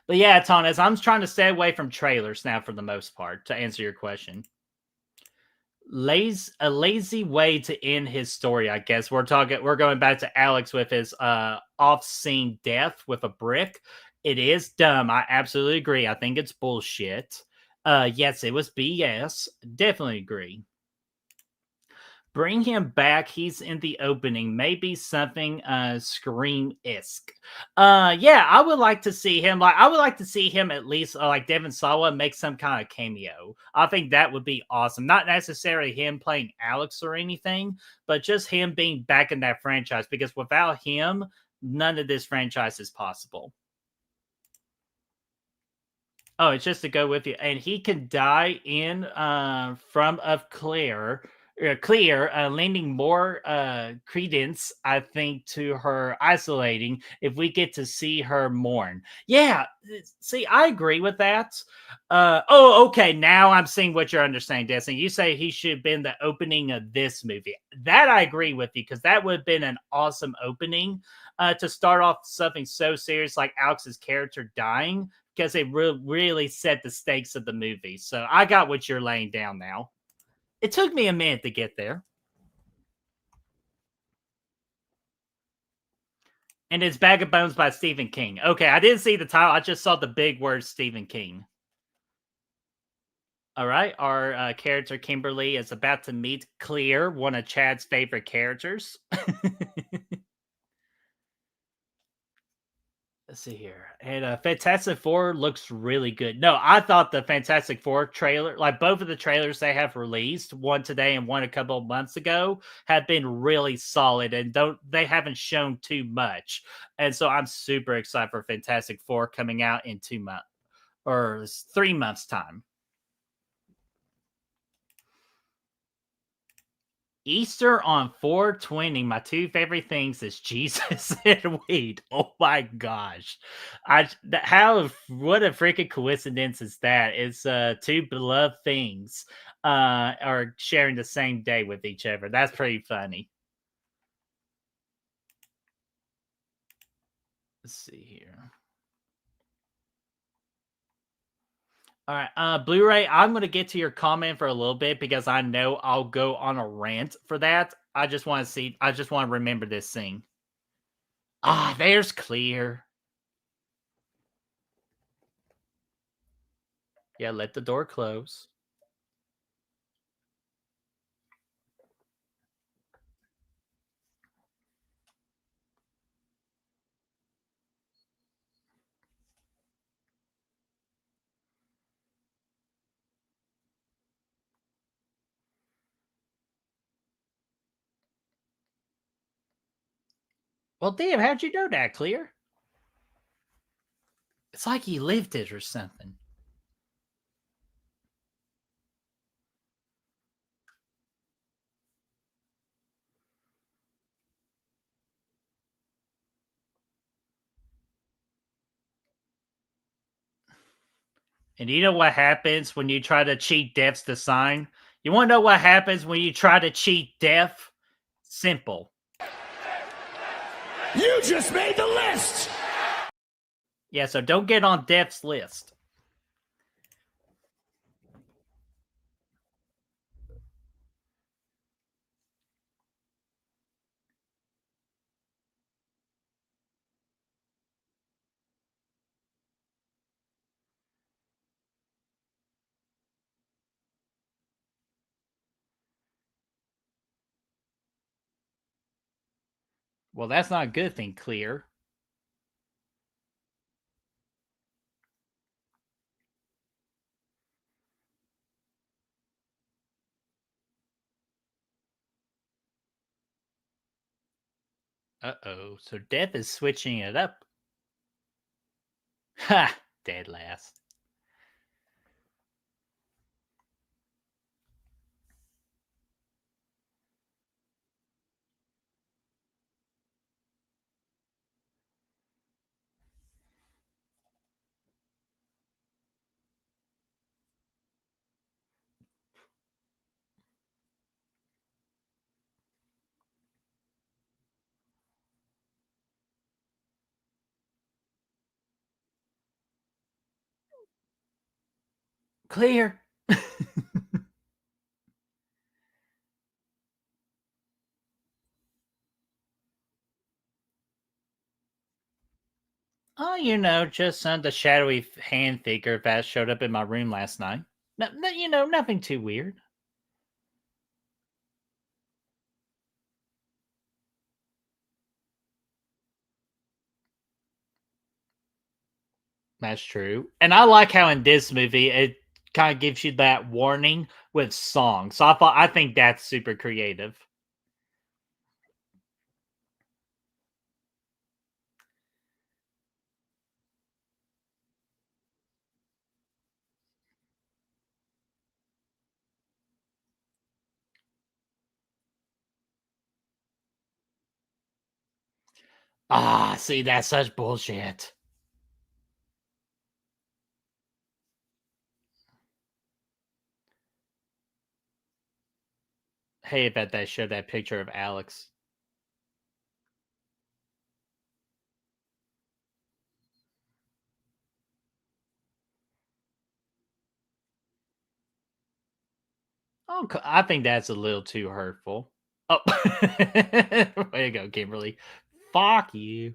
But yeah, Thomas, I'm trying to stay away from trailers now for the most part to answer your question. A lazy way to end his story, I guess. We're going back to Alex with his off-scene death with a brick. It is dumb. I absolutely agree. I think it's bullshit. Yes, it was BS. Definitely agree. Bring him back. He's in the opening. Maybe something Scream-esque. Yeah, I would like to see him. Like I would like to see him at least like Devin Sawa make some kind of cameo. I think that would be awesome. Not necessarily him playing Alex or anything, but just him being back in that franchise because without him, none of this franchise is possible. Oh, it's just to go with you, and he can die in from of clear, lending more credence, I think, to her isolating if we get to see her mourn. Yeah, see, I agree with that. Oh, okay, now I'm seeing what you're understanding, Destiny. You say he should have been the opening of this movie. That I agree with you because that would have been an awesome opening to start off something so serious like Alex's character dying because it really set the stakes of the movie. So I got what you're laying down now. It took me a minute to get there. And it's Bag of Bones by Stephen King. Okay, I didn't see the title. I just saw the big word Stephen King. All right, our character Kimberly is about to meet Clear, one of Chad's favorite characters. Let's see here. And Fantastic Four looks really good. No, I thought the Fantastic Four trailer, like both of the trailers they have released, one today and one a couple of months ago, have been really solid and they haven't shown too much. And so I'm super excited for Fantastic Four coming out in 2 months or 3 months time. Easter on 420. My two favorite things is Jesus and weed. Oh my gosh. How what a freaking coincidence is that? It's two beloved things are sharing the same day with each other. That's pretty funny. Let's see here. All right, Blu-ray. I'm gonna get to your comment for a little bit because I know I'll go on a rant for that. I just want to see. I just want to remember this thing. Ah, there's clear. Yeah, let the door close. Well, damn, how'd you know that, Clear? It's like he lived it or something. And you know what happens when you try to cheat death's design? You want to know what happens when you try to cheat death? Simple. You just made the list! Yeah, so don't get on death's list. Well, that's not a good thing, Clear. Uh-oh. So Death is switching it up. Ha! Dead last. Clear. Oh, just the shadowy hand figure that showed up in my room last night. Nothing too weird. That's true. And I like how in this movie it kind of gives you that warning with songs. So I think that's super creative. Ah, see, that's such bullshit. Hey, I bet that showed that picture of Alex. Oh, I think that's a little too hurtful. Oh, way to go, Kimberly. Fuck you.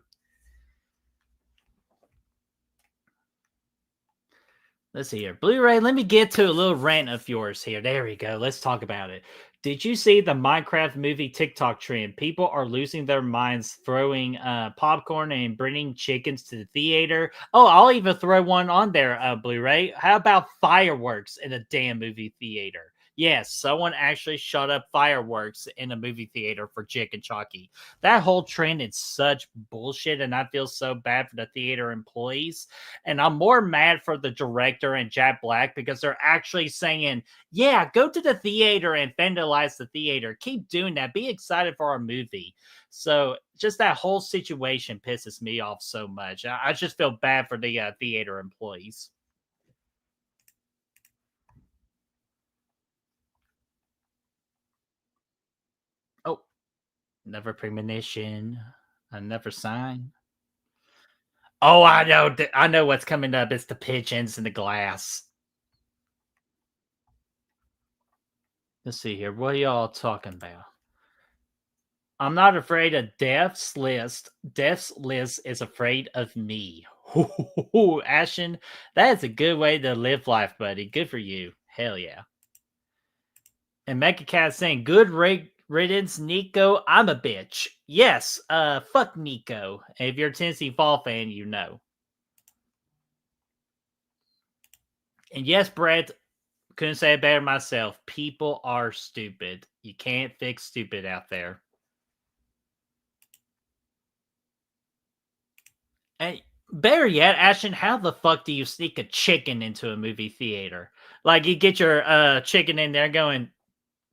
Let's see here. Blu-ray, let me get to a little rant of yours here. There we go. Let's talk about it. Did you see the Minecraft movie TikTok trend? People are losing their minds throwing popcorn and bringing chickens to the theater. Oh, I'll even throw one on there, Blu-ray. How about fireworks in a damn movie theater? Yes, someone actually shot up fireworks in a movie theater for Chicken Chucky. That whole trend is such bullshit, and I feel so bad for the theater employees. And I'm more mad for the director and Jack Black because they're actually saying, yeah, go to the theater and vandalize the theater. Keep doing that. Be excited for our movie. So just that whole situation pisses me off so much. I just feel bad for the theater employees. Oh, never premonition. I never sign. Oh, I know. I know what's coming up. It's the pigeons and the glass. Let's see here. What are y'all talking about? I'm not afraid of Death's List. Death's List is afraid of me. Ooh, Ashton, that is a good way to live life, buddy. Good for you. Hell yeah. And Mecha Cat saying, "Good riddance, Nico. I'm a bitch." Yes, fuck Nico. If you're a Tennessee Fall fan, you know. And yes, Brett, couldn't say it better myself. People are stupid. You can't fix stupid out there. And better yet, Ashton, how the fuck do you sneak a chicken into a movie theater? Like you get your chicken in there going,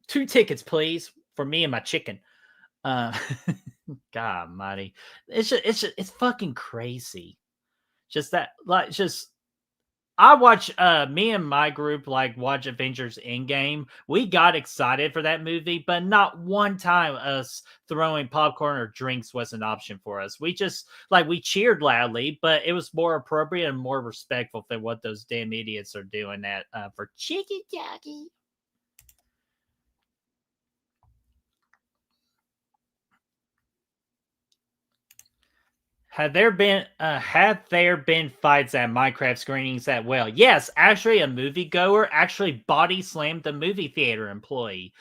2 tickets, please, for me and my chicken. Uh God mighty. It's fucking crazy. Just that like just I watch me and my group like watch Avengers Endgame. We got excited for that movie, but not one time us throwing popcorn or drinks was an option for us. We just like we cheered loudly, but it was more appropriate and more respectful than what those damn idiots are doing at for Chicken Jockey. Have there been fights at Minecraft screenings that well? Yes, actually a moviegoer actually body slammed the movie theater employee.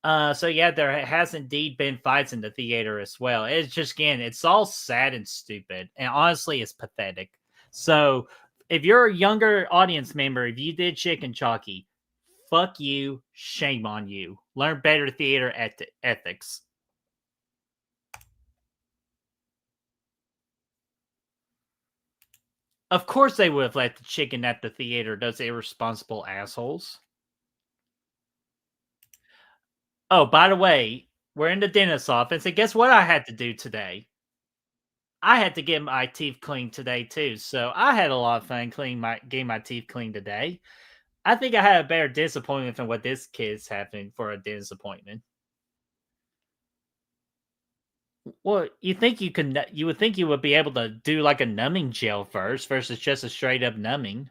So yeah, there has indeed been fights in the theater as well. It's just again, it's all sad and stupid, and honestly, it's pathetic. So if you're a younger audience member, if you did chicken chalky, fuck you, shame on you. Learn better theater ethics. Of course, they would have let the chicken at the theater. Those irresponsible assholes. Oh, by the way, we're in the dentist's office, and guess what I had to do today? I had to get my teeth cleaned today too, so I had a lot of fun getting my teeth cleaned today. I think I had a better disappointment than what this kid's having for a disappointment. Well, you would think you would be able to do like a numbing gel first versus just a straight up numbing.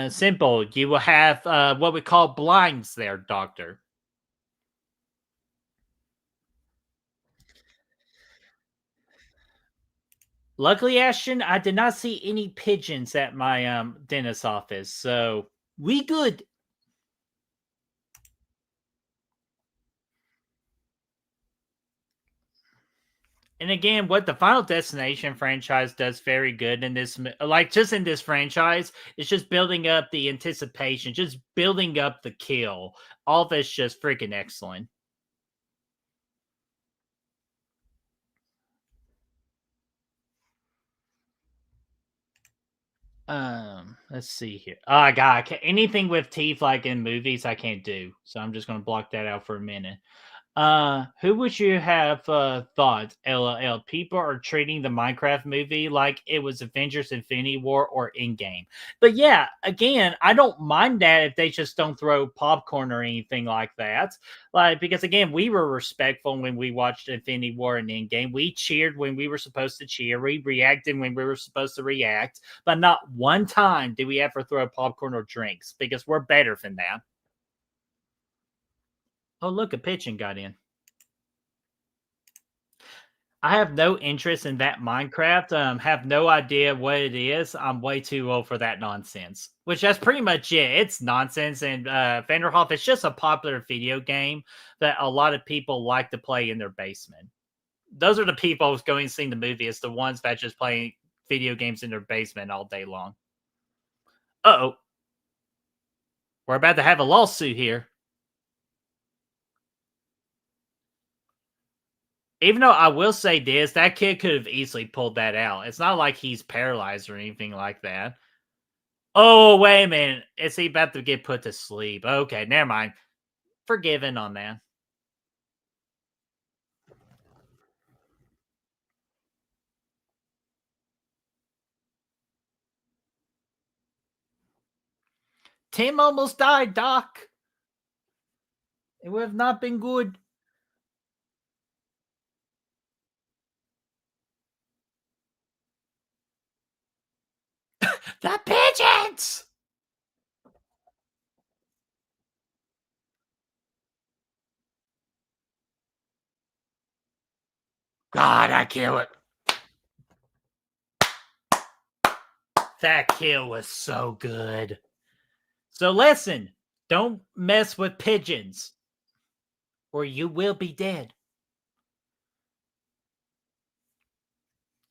Simple. You will have what we call blinds there, doctor. Luckily, Ashton, I did not see any pigeons at my dentist office, so we good. And again, what the Final Destination franchise does very good in this, like just in this franchise, is just building up the anticipation, just building up the kill. All of it's just freaking excellent. Let's see here. Oh God, anything with teeth like in movies, I can't do. So I'm just gonna block that out for a minute. Who would you have thought, LOL? People are treating the Minecraft movie like it was Avengers Infinity War or Endgame. But yeah, again, I don't mind that if they just don't throw popcorn or anything like that. Like, because again, we were respectful when we watched Infinity War and Endgame. We cheered when we were supposed to cheer. We reacted when we were supposed to react. But not one time did we ever throw popcorn or drinks because we're better than that. Oh, look, a pigeon got in. I have no interest in that Minecraft, have no idea what it is. I'm way too old for that nonsense. Which that's pretty much it. It's nonsense, and Vanderhoff is just a popular video game that a lot of people like to play in their basement. Those are the people who's going to see the movie. It's the ones that just play video games in their basement all day long. Uh-oh. We're about to have a lawsuit here. Even though I will say this, that kid could have easily pulled that out. It's not like he's paralyzed or anything like that. Oh, wait a minute. Is he about to get put to sleep? Okay, never mind. Forgiven on that. Tim almost died, Doc. It would have not been good. The pigeons! God, I kill it. That kill was so good. So listen, don't mess with pigeons, or you will be dead.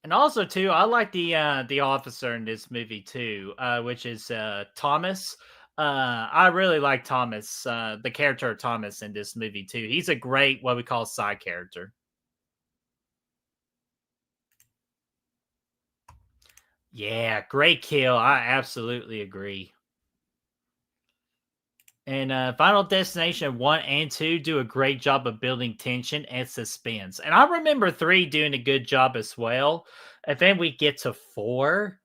And also, too, I like the officer in this movie too, which is Thomas. I really like Thomas, the character of Thomas in this movie too. He's a great what we call side character. Yeah, great kill. I absolutely agree. And Final Destination 1 and 2 do a great job of building tension and suspense. And I remember 3 doing a good job as well. And then we get to 4.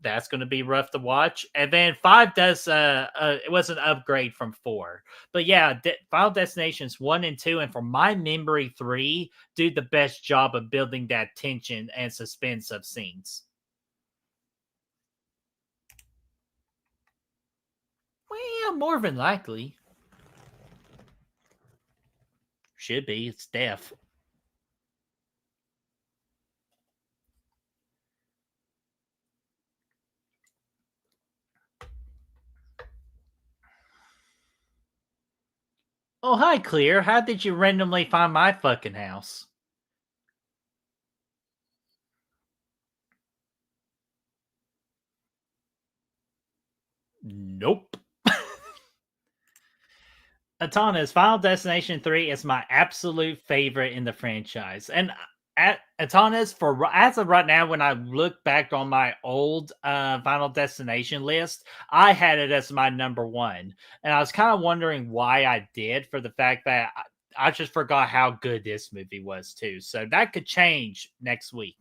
That's going to be rough to watch. And then 5 does, it was an upgrade from 4. But yeah, Final Destinations 1 and 2, and from my memory, 3 do the best job of building that tension and suspense of scenes. Well, more than likely. Should be. It's deaf. Oh, hi, Clear. How did you randomly find my fucking house? Nope. Atana's Final Destination 3 is my absolute favorite in the franchise. And at Atana's, for as of right now, when I look back on my old Final Destination list, I had it as my number one. And I was kind of wondering why I did, for the fact that I just forgot how good this movie was, too. So that could change next week.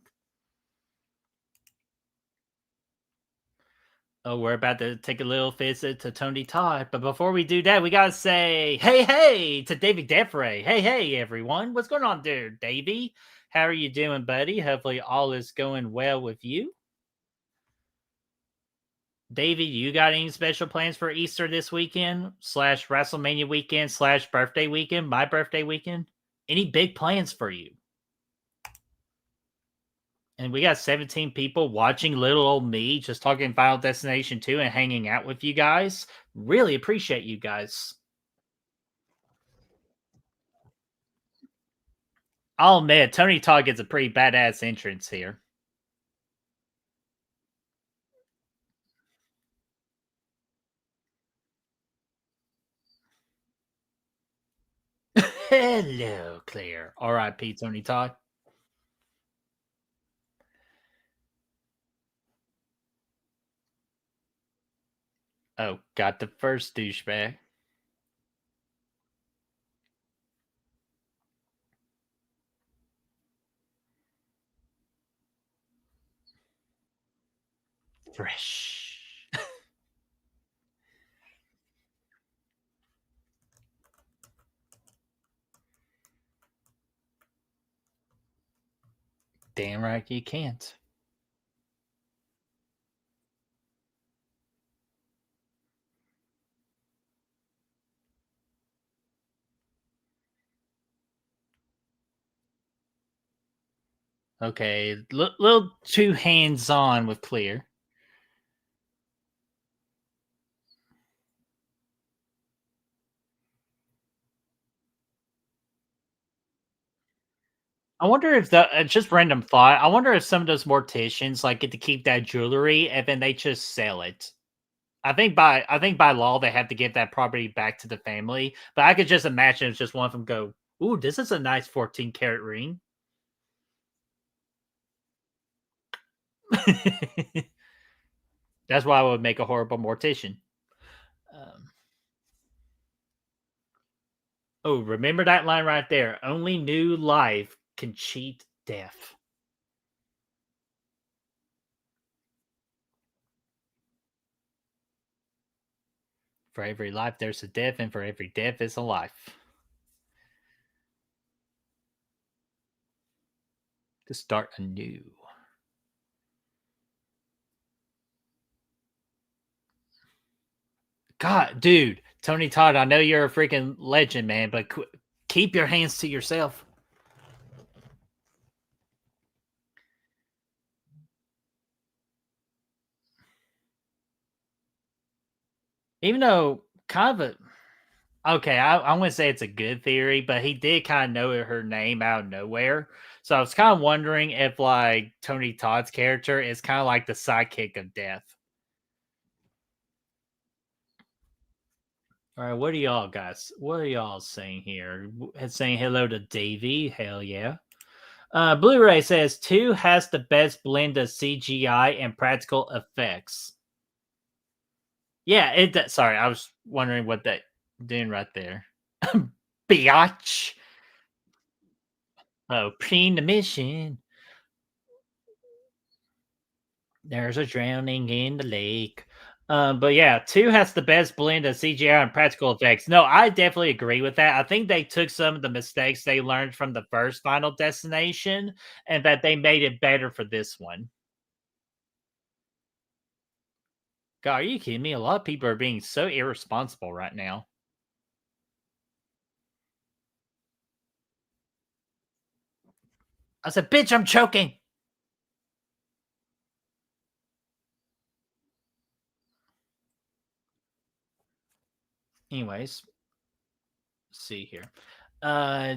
Oh, we're about to take a little visit to Tony Todd. But before we do that, we got to say, hey, to Davey Defray. Hey, everyone. What's going on there, Davey? How are you doing, buddy? Hopefully all is going well with you. Davey, you got any special plans for Easter this weekend, / WrestleMania weekend, / birthday weekend, my birthday weekend? Any big plans for you? And we got 17 people watching little old me just talking Final Destination 2 and hanging out with you guys. Really appreciate you guys. I'll admit, Tony Todd gets a pretty badass entrance here. Hello, Claire. R.I.P. Tony Todd. Oh, got the first douchebag. Fresh. Damn right you can't. Okay, little too hands-on with Clear. I wonder if the just random thought. I wonder if some of those morticians like get to keep that jewelry and then they just sell it. I think by law they have to give that property back to the family. But I could just imagine it's just one of them go, "Ooh, this is a nice 14-carat ring." That's why I would make a horrible mortician. Um, oh, remember that line right there. Only new life can cheat death. For every life, there's a death, and for every death is a life. To start anew. God, dude, Tony Todd, I know you're a freaking legend, man, but keep your hands to yourself. Even though kind of a okay, I wouldn't say it's a good theory, but he did kind of know her name out of nowhere. So I was kind of wondering if like Tony Todd's character is kind of like the sidekick of Death. All right, what are y'all guys? What are y'all saying here? Saying hello to Davey? Hell yeah. Blu-ray says two has the best blend of CGI and practical effects. Yeah, sorry, I was wondering what that doing right there. Biatch. Oh, pre the mission. There's a drowning in the lake. But yeah, two has the best blend of CGI and practical effects. No, I definitely agree with that. I think they took some of the mistakes they learned from the first Final Destination and that they made it better for this one. God, are you kidding me? A lot of people are being so irresponsible right now. I said, bitch, I'm choking. Anyways, see here.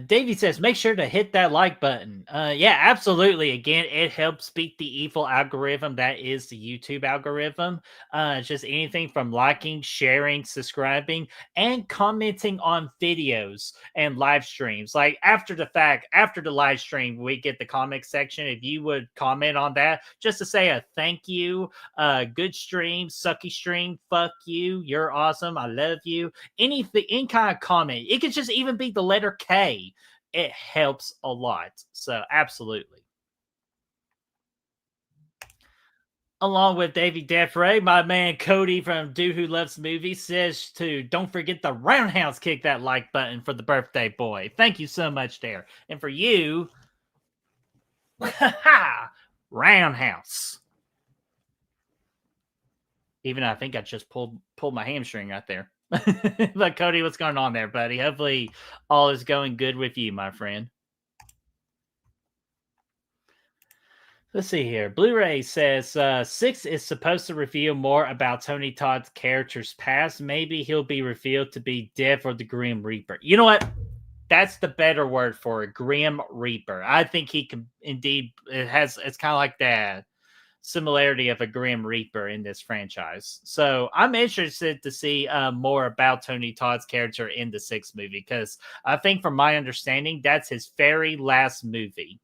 Davey says, make sure to hit that like button. Yeah, absolutely. Again, it helps beat the evil algorithm that is the YouTube algorithm. It's just anything from liking, sharing, subscribing, and commenting on videos and live streams. Like after the fact, after the live stream, we get the comment section. If you would comment on that, just to say a thank you, good stream, sucky stream, fuck you, you're awesome, I love you, anything, any kind of comment. It could just even be the letter K. It helps a lot. So absolutely. Along with Davey Defray, my man Cody from Dude Who Loves Movies says to don't forget the roundhouse kick that like button for the birthday boy. Thank you so much there. And for you, roundhouse. Even I think I just pulled my hamstring right there. But Cody, what's going on there, buddy? Hopefully all is going good with you, my friend. Let's see here. Blu-ray says 6 is supposed to reveal more about Tony Todd's character's past. Maybe he'll be revealed to be Dev or the Grim Reaper. You know what? That's the better word for it. Grim Reaper. I think he can indeed. It's kind of like that similarity of a Grim Reaper in this franchise. So I'm interested to see more about Tony Todd's character in the 6th movie because I think, from my understanding, that's his very last movie.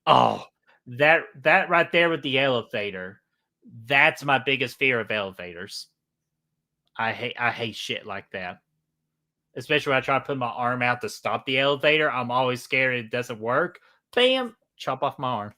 Oh, that right there with the elevator. That's my biggest fear of elevators. I hate shit like that. Especially when I try to put my arm out to stop the elevator. I'm always scared it doesn't work. Bam! Chop off my arm.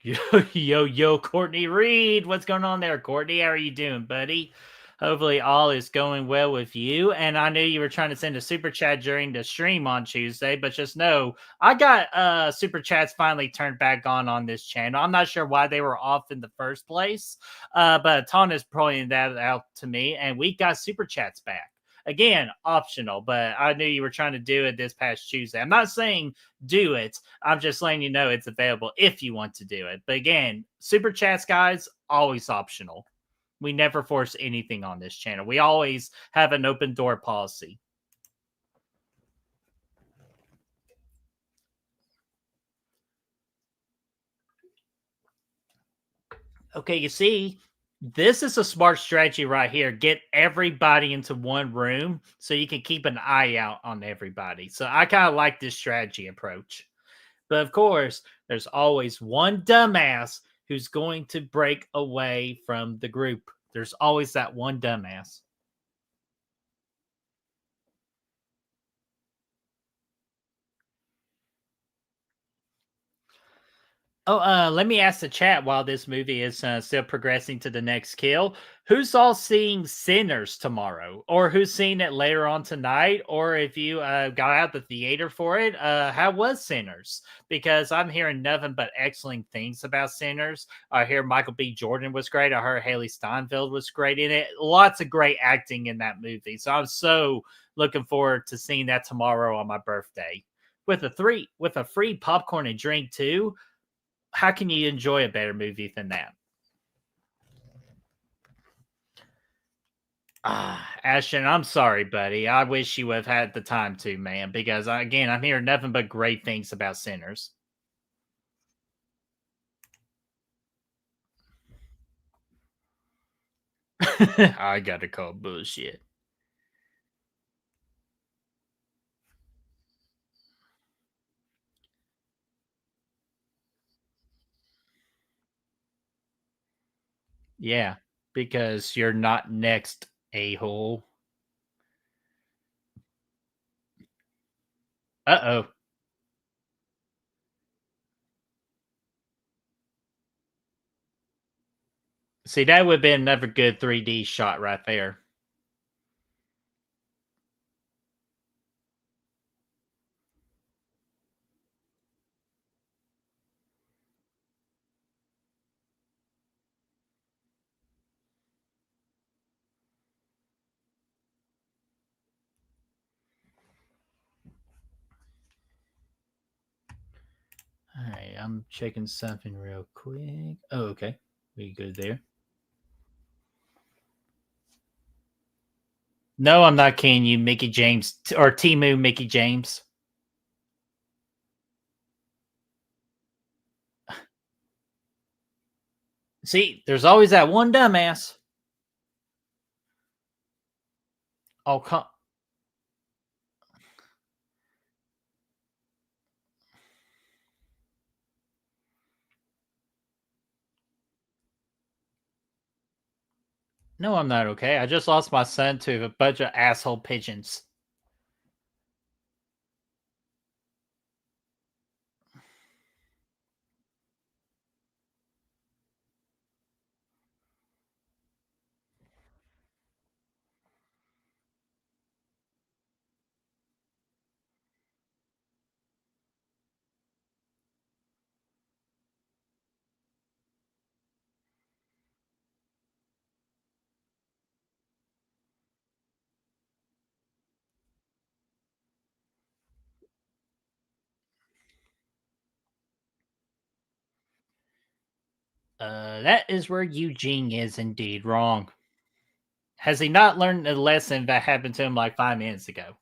Yo, Courtney Reed. What's going on there, Courtney? How are you doing, buddy? Hopefully all is going well with you. And I knew you were trying to send a super chat during the stream on Tuesday, but just know I got super chats finally turned back on this channel. I'm not sure why they were off in the first place, but Ton is pointing that out to me, and we got super chats back. Again, optional, but I knew you were trying to do it this past Tuesday. I'm not saying do it. I'm just letting you know it's available if you want to do it. But again, super chats, guys, always optional. We never force anything on this channel. We always have an open door policy. Okay, you see, this is a smart strategy right here. Get everybody into one room so you can keep an eye out on everybody. So I kind of like this strategy approach. But of course, there's always one dumbass who's going to break away from the group. There's always that one dumbass. Oh, let me ask the chat while this movie is still progressing to the next kill. Who's all seeing Sinners tomorrow, or who's seeing it later on tonight, or if you got out the theater for it? How was Sinners? Because I'm hearing nothing but excellent things about Sinners. I hear Michael B. Jordan was great. I heard Haley Steinfeld was great in it. Lots of great acting in that movie. So I'm so looking forward to seeing that tomorrow on my birthday. with a free popcorn and drink too. How can you enjoy a better movie than that? Ashton, I'm sorry, buddy. I wish you would have had the time to, man, because again, I'm hearing nothing but great things about Sinners. I gotta call bullshit. Yeah, because you're not next, a hole. Uh oh. See, that would have been another good 3D shot right there. All right, I'm checking something real quick. Oh, okay. We good there. No, I'm not kidding you, Mickey James or Timu Mickey James. See, there's always that one dumbass. Oh, come. No, I'm not okay. I just lost my son to a bunch of asshole pigeons. That is where Eugene is indeed wrong. Has he not learned the lesson that happened to him like 5 minutes ago?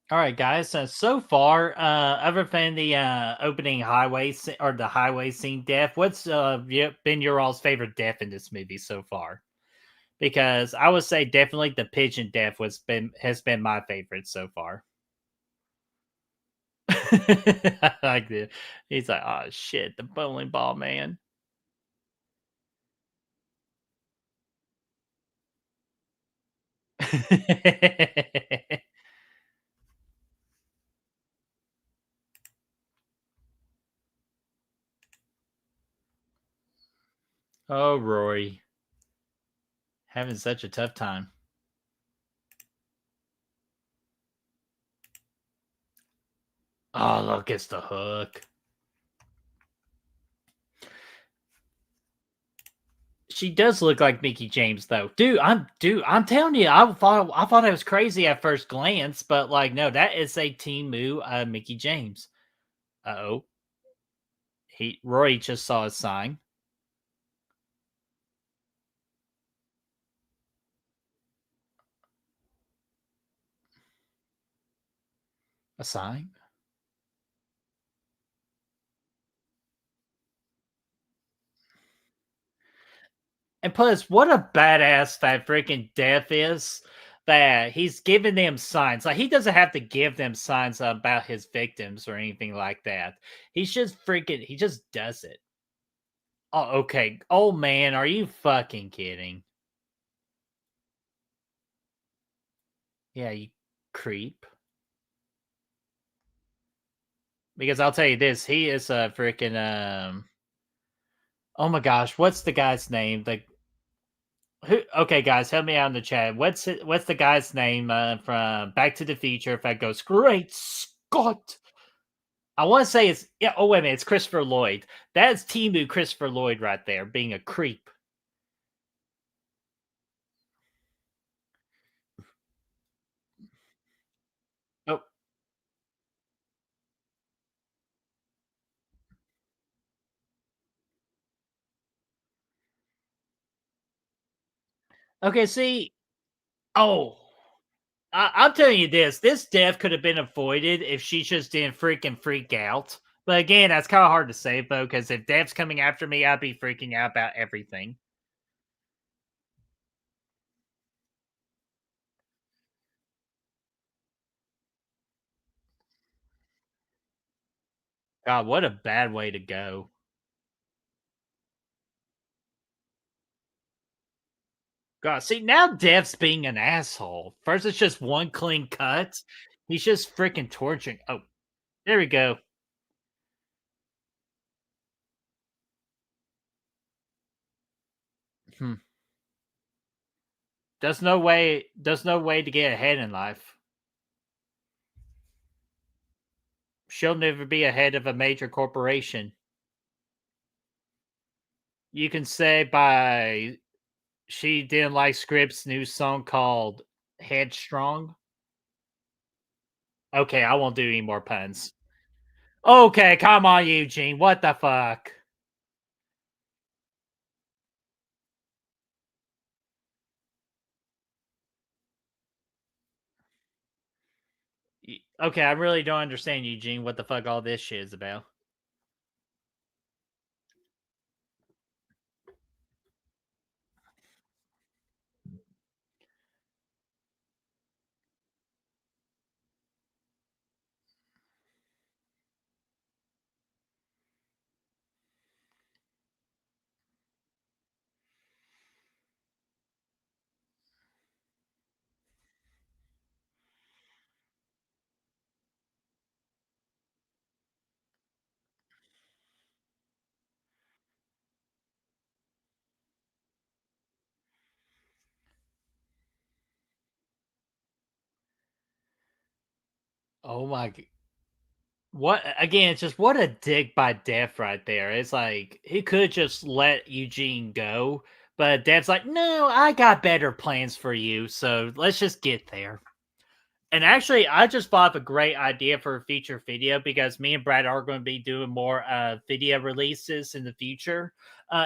All right, guys. So far, other than the opening or the highway scene death, what's been your all's favorite death in this movie so far? Because I would say definitely the pigeon death has been my favorite so far. I like the he's like, oh shit, the bowling ball man. Oh, Roy, having such a tough time. Oh, look, it's the hook. She does look like Mickey James, though, dude. I'm telling you, I thought I was crazy at first glance, but like, no, that is a Timu Mickey James. Oh, Roy just saw a sign. A sign. And plus, what a badass that freaking Death is. That he's giving them signs. Like he doesn't have to give them signs about his victims or anything like that. He's just freaking. He just does it. Oh, okay. Oh man, are you fucking kidding? Yeah, you creep. Because I'll tell you this, he is a freaking oh my gosh, what's the guy's name? Okay, guys, help me out in the chat. What's the guy's name from Back to the Future? If I go great God. I want to say it's yeah. Oh wait a minute, it's Christopher Lloyd. That's Timu Christopher Lloyd right there, being a creep. Oh, okay. See, oh, I'm telling you this. This death could have been avoided if she just didn't freaking freak out. But again, that's kind of hard to say, though, because if Dev's coming after me, I'd be freaking out about everything. God, what a bad way to go. God, see now Dev's being an asshole. First, it's just one clean cut. He's just freaking torturing. Oh, there we go. Hmm. There's no way. There's no way to get ahead in life. She'll never be ahead of a major corporation. You can say by she didn't like Script's new song called Headstrong. Okay, I won't do any more puns. Okay, come on, Eugene. What the fuck? Okay, I really don't understand, Eugene, what the fuck all this shit is about. Oh my what again, it's just what a dick by Def right there. It's like he could just let Eugene go, but Def's like, no, I got better plans for you, so let's just get there. And actually, I just thought of a great idea for a feature video because me and Brad are going to be doing more video releases in the future,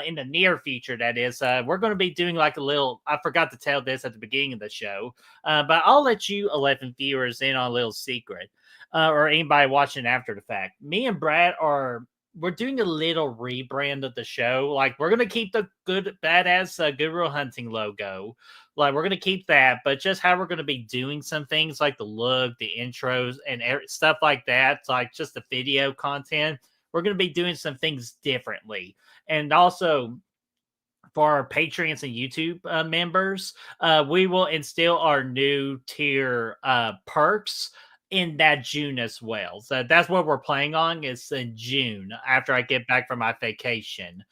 in the near future. That is, we're going to be doing like a little. I forgot to tell this at the beginning of the show, but I'll let you 11 viewers in on a little secret, or anybody watching after the fact. Me and Brad are we're doing a little rebrand of the show. Like we're gonna keep the good badass Good Real Hunting logo, like we're gonna keep that, but just how we're gonna be doing some things like the look, the intros, and stuff like that, like just the video content. We're gonna be doing some things differently, and also for our Patreons and YouTube members, we will instill our new tier perks in that June as well. So that's what we're playing on. Is in June after I get back from my vacation,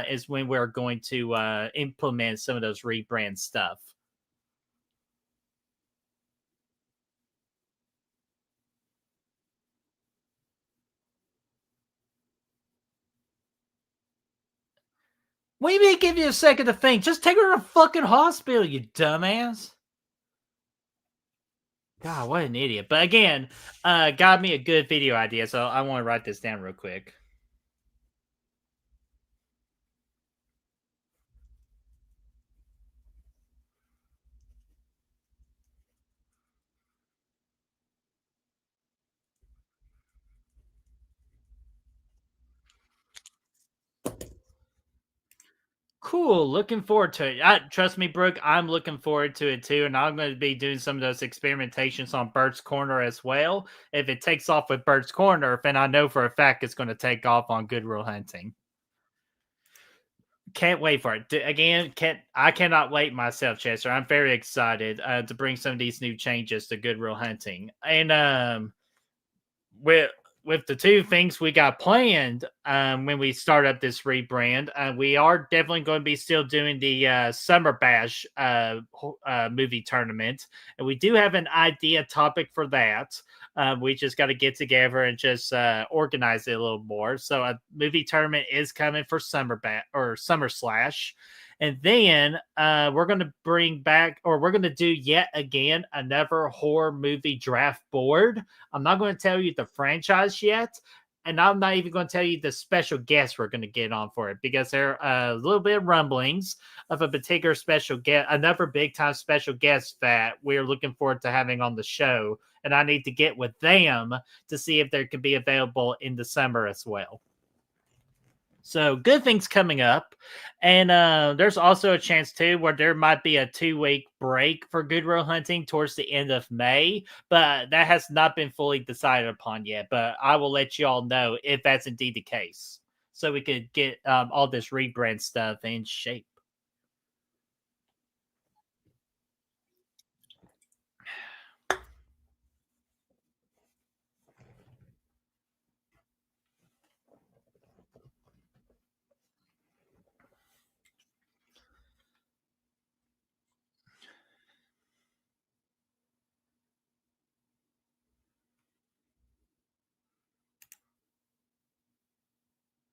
is when we're going to implement some of those rebrand stuff. What do you mean give you a second to think? Just take her to the fucking hospital, you dumbass. God, what an idiot. But again, got me a good video idea, so I want to write this down real quick. Cool. Looking forward to it. Trust me, Brooke, I'm looking forward to it too. And I'm going to be doing some of those experimentations on Bert's Corner as well. If it takes off with Bert's Corner, then I know for a fact it's going to take off on Good Real Hunting. Can't wait for it. Again, I cannot wait myself, Chester. I'm very excited to bring some of these new changes to Good Real Hunting. And with with the two things we got planned when we start up this rebrand, we are definitely going to be still doing the Summer Bash movie tournament. And we do have an idea topic for that. We just got to get together and just organize it a little more. So a movie tournament is coming for Summer Slash. And then we're going to bring back, or we're going to do yet again another horror movie draft board. I'm not going to tell you the franchise yet, and I'm not even going to tell you the special guests we're going to get on for it because there are a little bit of rumblings of a particular special guest, another big time special guest that we're looking forward to having on the show. And I need to get with them to see if they can be available in the summer as well. So good things coming up. And there's also a chance too where there might be a 2 week break for Goodwill Hunting towards the end of May, but that has not been fully decided upon yet. But I will let you all know if that's indeed the case. So we could get all this rebrand stuff in shape.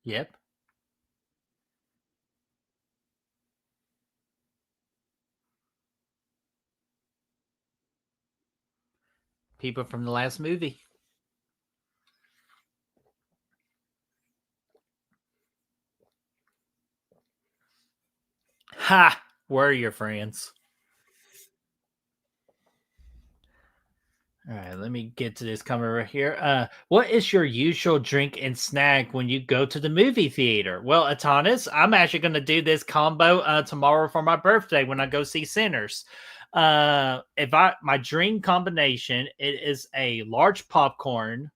Yep. People from the last movie. Ha! We're your friends. All right, let me get to this comment right here. What is your usual drink and snack when you go to the movie theater? Well, Atanis, I'm actually going to do this combo tomorrow for my birthday when I go see Sinners. If I my dream combination, it is a large popcorn,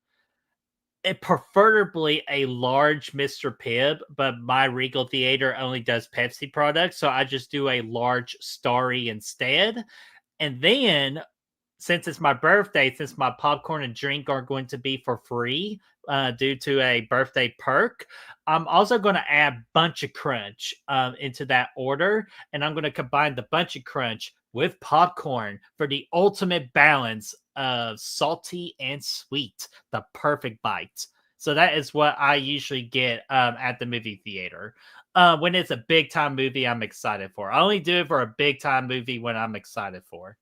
preferably a large Mr. Pibb, but my Regal Theater only does Pepsi products, so I just do a large Starry instead. And then since it's my birthday, since my popcorn and drink are going to be for free due to a birthday perk, I'm also going to add Bunch of Crunch into that order. And I'm going to combine the Bunch of Crunch with popcorn for the ultimate balance of salty and sweet, the perfect bite. So that is what I usually get at the movie theater. When it's a big time movie, I'm excited for. I only do it for a big time movie when I'm excited for.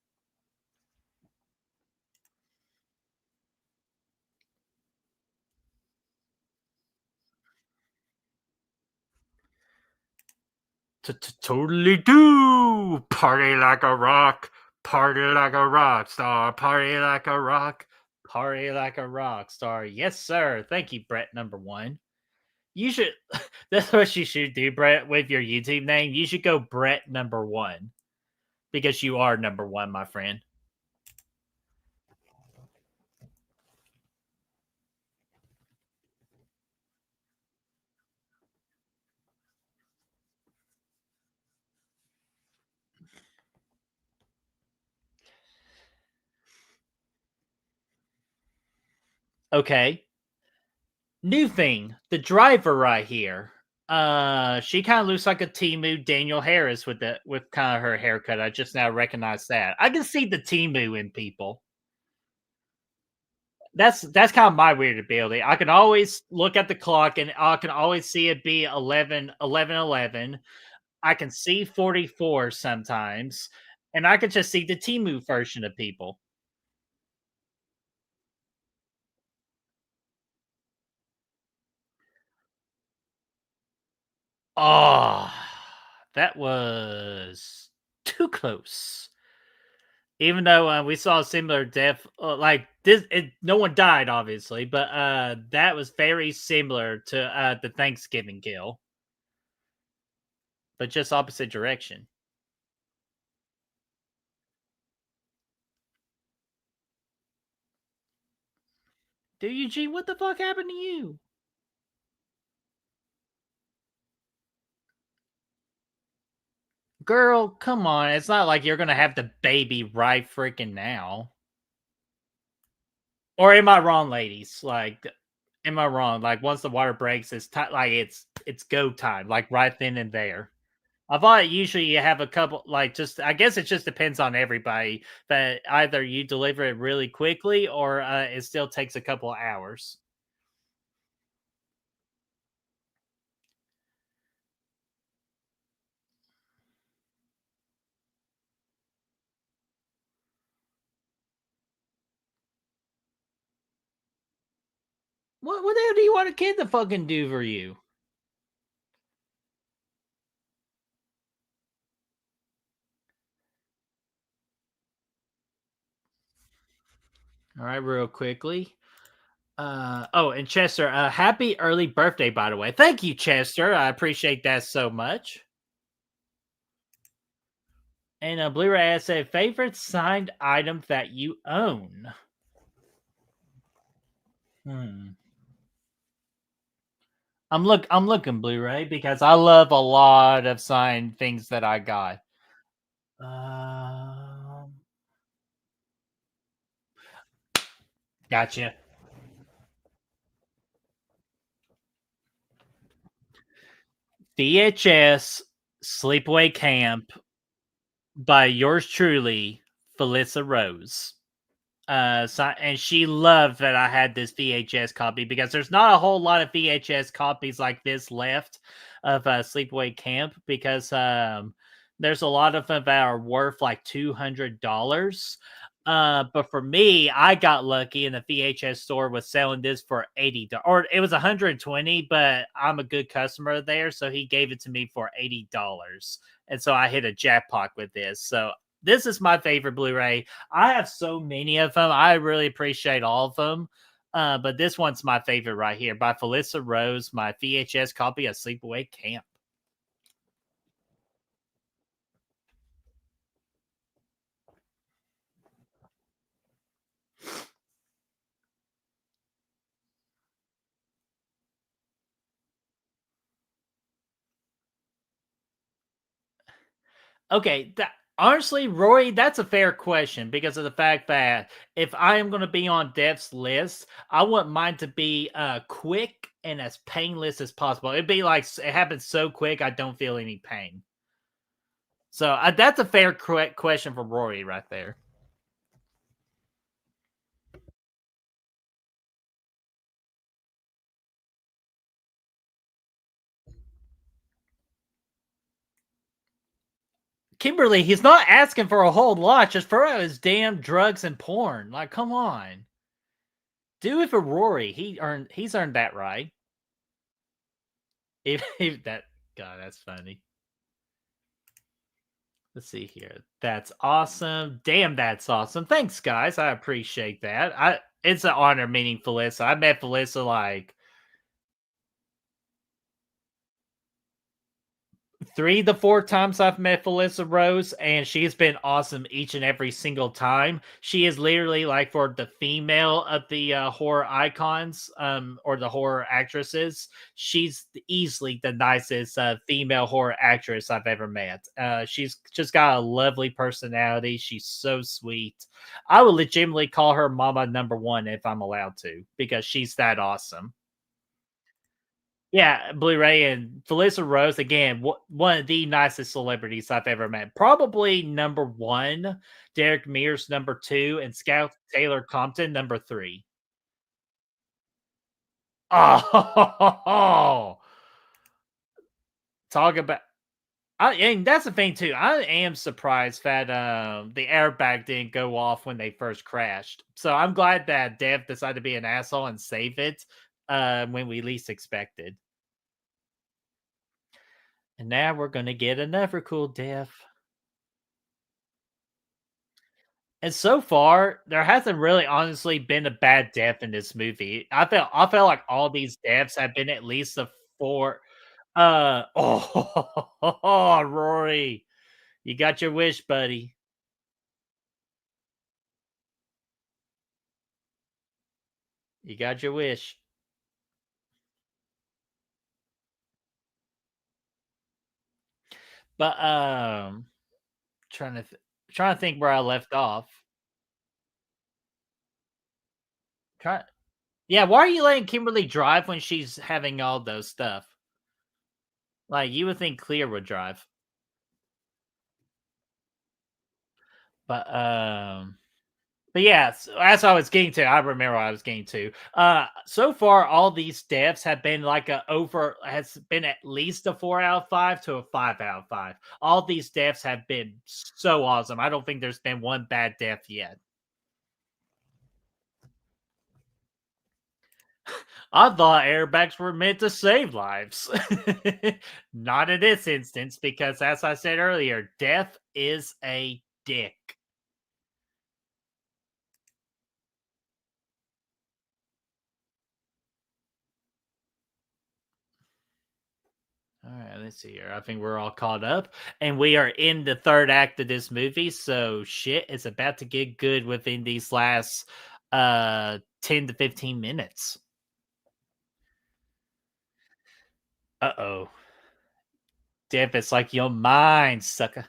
Totally do. Party like a rock. Party like a rock star. Party like a rock. Party like a rock star. Yes, sir. Thank you, Brett number one. You should that's what you should do, Brett, with your YouTube name. You should go Brett number one. Because you are number one, my friend. Okay. New thing, the driver right here. She kind of looks like a Timu Daniel Harris with kind of her haircut. I just now recognize that. I can see the Timu in people. That's kind of my weird ability. I can always look at the clock and I can always see it be 11. I can see 44 sometimes, and I can just see the Timu version of people. Oh, that was too close. Even though we saw a similar death, like this, no one died, obviously, but that was very similar to the Thanksgiving kill, but just opposite direction. Dude, Eugene, what the fuck happened to you? Girl, come on. It's not like you're gonna have the baby right freaking now. Or am I wrong, ladies? Like, Am I wrong? Like once the water breaks, it's like it's go time, like right then and there. I thought usually you have a couple, like just I guess it just depends on everybody that either you deliver it really quickly or it still takes a couple of hours. What the hell do you want a kid to fucking do for you? All right, real quickly. Oh, and Chester, happy early birthday, by the way. Thank you, Chester. I appreciate that so much. And Blu-ray said favorite signed item that you own. Hmm. I'm looking Blu-ray because I love a lot of signed things that I got. Um, gotcha. VHS Sleepaway Camp by yours truly, Felissa Rose. And she loved that I had this VHS copy because there's not a whole lot of VHS copies like this left of Sleepaway Camp because there's a lot of them that are worth like $200. But for me, I got lucky and the VHS store was selling this for $80, or it was 120, but I'm a good customer there, so he gave it to me for $80. And so I hit a jackpot with this. So this is my favorite Blu-ray. I have so many of them. I really appreciate all of them. But this one's my favorite right here by Felissa Rose, my VHS copy of Sleepaway Camp. Okay, honestly, Roy, that's a fair question because of the fact that if I am going to be on Dev's list, I want mine to be quick and as painless as possible. It'd be like it happens so quick, I don't feel any pain. So that's a fair question for Rory right there. Kimberly, he's not asking for a whole lot just for his damn drugs and porn. Like, come on. Do it for Rory. He's earned that right. If that God, that's funny. Let's see here. That's awesome. Damn, that's awesome. Thanks, guys. I appreciate that. It's an honor meeting Felissa. I met Felissa like 3 to 4 times I've met Felissa Rose, and she's been awesome each and every single time. She is literally like for the female of the horror icons, or the horror actresses. She's easily the nicest female horror actress I've ever met. She's just got a lovely personality. She's so sweet. I would legitimately call her Mama Number One if I'm allowed to, because she's that awesome. Yeah, Blu-ray and Felissa Rose again, one of the nicest celebrities I've ever met. Probably number one, Derek Mears number two, and Scout Taylor Compton number three. Oh, talk about. And that's the thing too. I am surprised that the airbag didn't go off when they first crashed. So I'm glad that Dev decided to be an asshole and save it when we least expected. And now we're gonna get another cool Dev. And so far, there hasn't really honestly been a bad death in this movie. I felt like all these deaths have been at least a 4. Oh, Rory, you got your wish, buddy. You got your wish. But trying to trying to think where I left off. Try. Yeah, why are you letting Kimberly drive when she's having all those stuff? Like, you would think Clear would drive. But, but yeah, so as I was getting to, I remember what I was getting to. So far, all these deaths have been like has been at least a 4 out of 5 to a 5 out of 5. All these deaths have been so awesome. I don't think there's been one bad death yet. I thought airbags were meant to save lives. Not in this instance, because as I said earlier, death is a dick. All right, let's see here. I think we're all caught up, and we are in the third act of this movie. So shit is about to get good within these last 10 to 15 minutes. Uh-oh. Death is like your mind, sucker.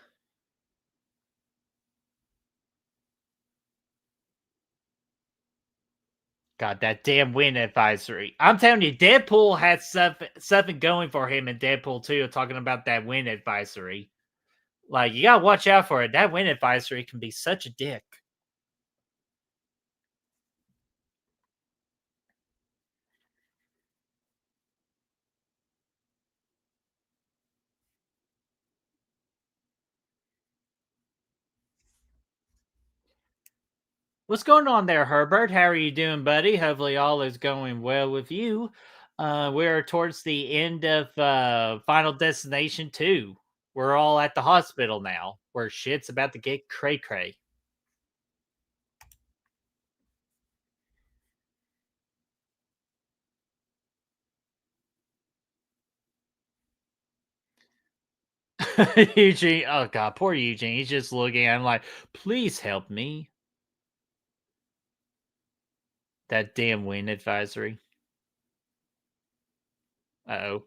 God, that damn wind advisory. I'm telling you, Deadpool had something going for him in Deadpool 2, talking about that wind advisory. Like, you gotta watch out for it. That wind advisory can be such a dick. What's going on there, Herbert? How are you doing, buddy? Hopefully, all is going well with you. We're towards the end of Final Destination 2. We're all at the hospital now, where shit's about to get cray cray. Eugene, oh god, poor Eugene. He's just looking at him like, please help me. That damn wind advisory. Uh oh.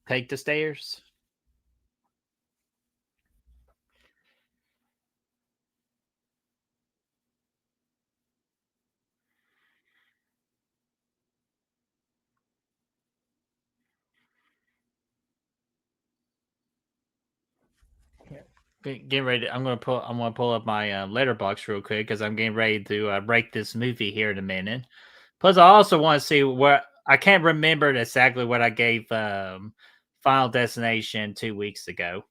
Take the stairs. Getting ready. I'm gonna pull up my letterbox real quick because I'm getting ready to rate this movie here in a minute. Plus, I also want to see what I can't remember exactly what I gave Final Destination 2 weeks ago.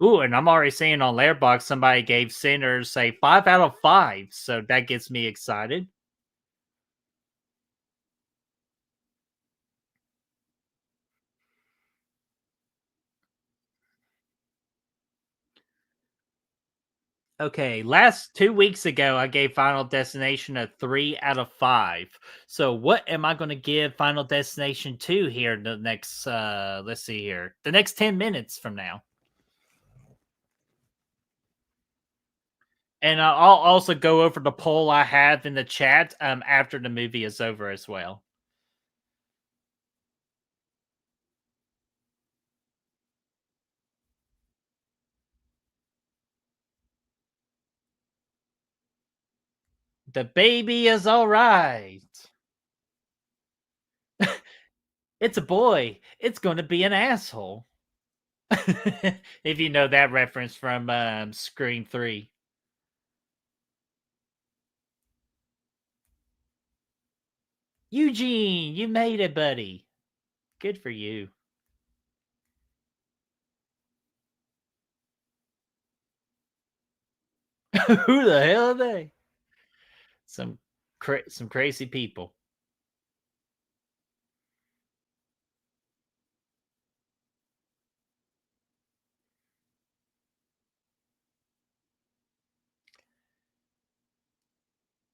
Ooh, and I'm already seeing on Letterboxd somebody gave Sinners a 5 out of 5, so that gets me excited. Okay, last 2 weeks ago, I gave Final Destination a 3 out of 5. So, what am I going to give Final Destination 2 here the next, let's see here, the next 10 minutes from now? And I'll also go over the poll I have in the chat after the movie is over as well. The baby is all right. It's a boy. It's going to be an asshole. If you know that reference from Scream 3. Eugene, you made it, buddy. Good for you. Who the hell are they? Some some crazy people.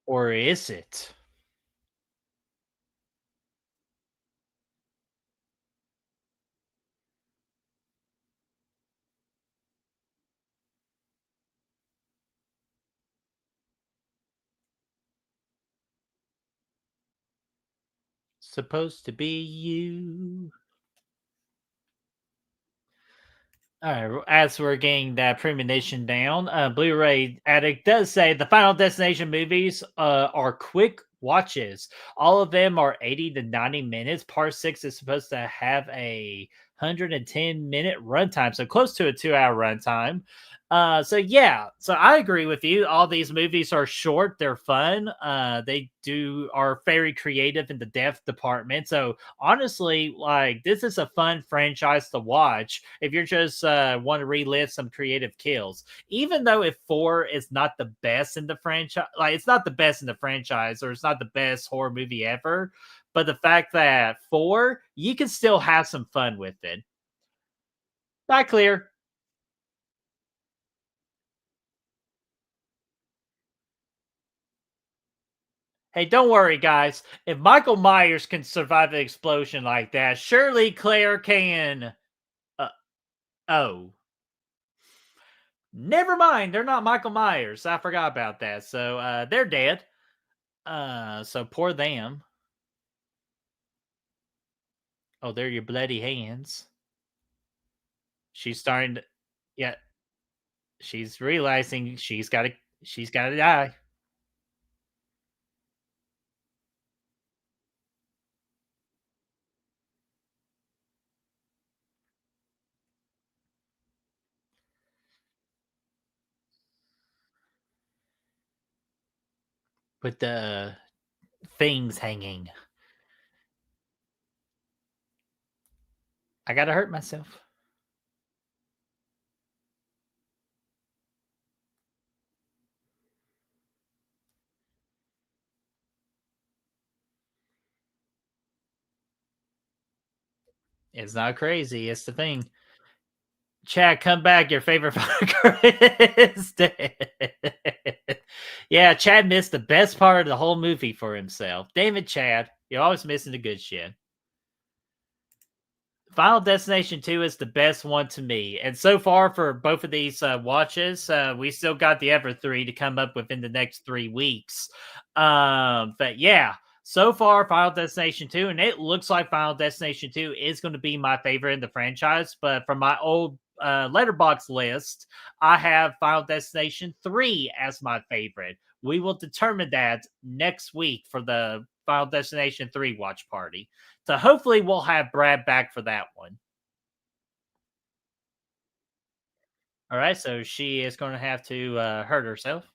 Or is it? Supposed to be you. All right, as we're getting that premonition down, Blu-ray Addict does say the Final Destination movies are quick watches. All of them are 80 to 90 minutes. Part 6 is supposed to have a 110-minute runtime, so close to a 2-hour runtime. So yeah, so I agree with you. All these movies are short, they're fun. They do are very creative in the depth department. So honestly, like this is a fun franchise to watch if you're just want to relive some creative kills. Even though if 4 is not the best in the franchise, like it's not the best in the franchise, or it's not the best horror movie ever, but the fact that 4, you can still have some fun with it. Not clear. Hey, don't worry, guys. If Michael Myers can survive an explosion like that, surely Claire can. Uh, oh, never mind. They're not Michael Myers. I forgot about that. So they're dead. So poor them. Oh, they're your bloody hands. She's starting to, yeah, she's realizing she's gotta die. With the things hanging. I gotta hurt myself. It's not crazy. It's the thing. Chad, come back. Your favorite fucker is dead. Yeah, Chad missed the best part of the whole movie for himself. Damn it, Chad. You're always missing the good shit. Final Destination 2 is the best one to me. And so far for both of these watches, we still got the other 3 to come up within the next 3 weeks. But yeah, so far Final Destination 2, and it looks like Final Destination 2 is going to be my favorite in the franchise. But from my old letterbox list, I have Final Destination 3 as my favorite. We will determine that next week for the Final Destination 3 watch party. So hopefully we'll have Brad back for that one. All right, so she is going to have to hurt herself.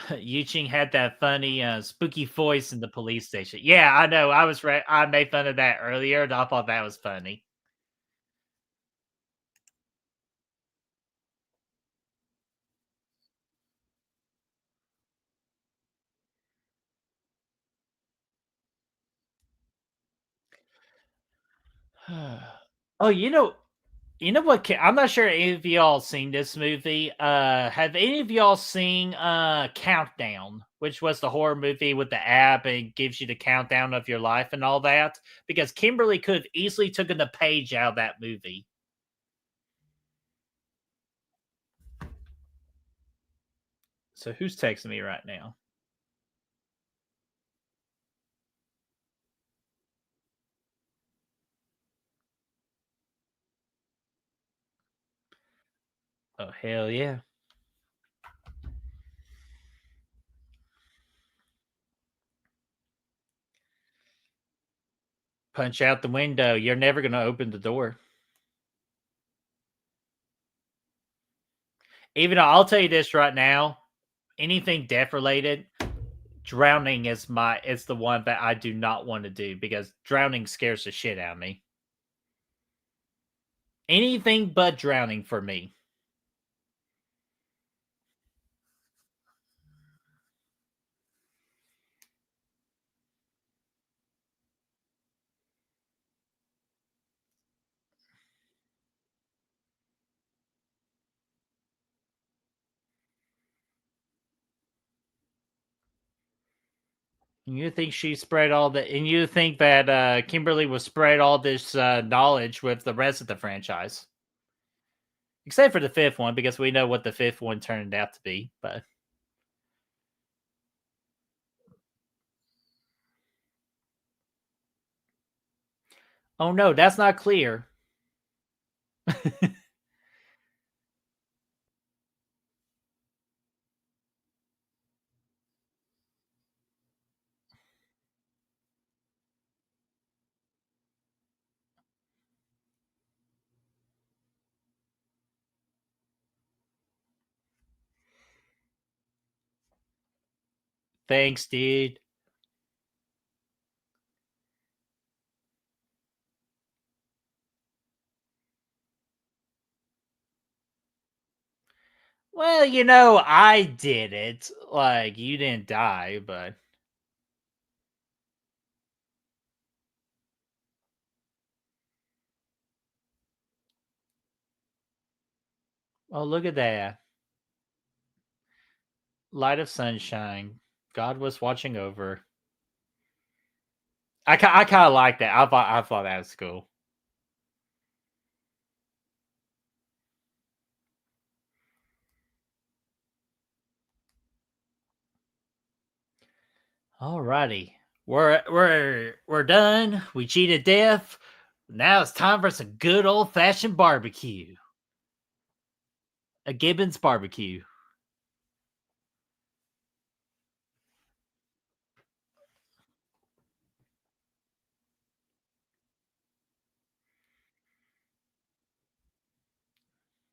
Yuching had that funny, spooky voice in the police station. Yeah, I know. I made fun of that earlier, and I thought that was funny. Oh, you know what? I'm not sure any of y'all seen this movie. Have any of y'all seen Countdown, which was the horror movie with the app and gives you the countdown of your life and all that? Because Kimberly could have easily taken the page out of that movie. So who's texting me right now? Oh hell yeah! Punch out the window. You're never gonna open the door. Even though I'll tell you this right now, anything death related, drowning is the one that I do not want to do because drowning scares the shit out of me. Anything but drowning for me. And you think she spread all the and you think that Kimberly will spread all this knowledge with the rest of the franchise. Except for the fifth one, because we know what the fifth one turned out to be. But Oh no, that's not clear. Thanks, dude. Well, I did it. Like, you didn't die, but oh, look at that. Light of sunshine. God was watching over. I kind of like that. I thought that was cool. Alrighty. We're done. We cheated death. Now it's time for some good old fashioned barbecue. A Gibbons barbecue.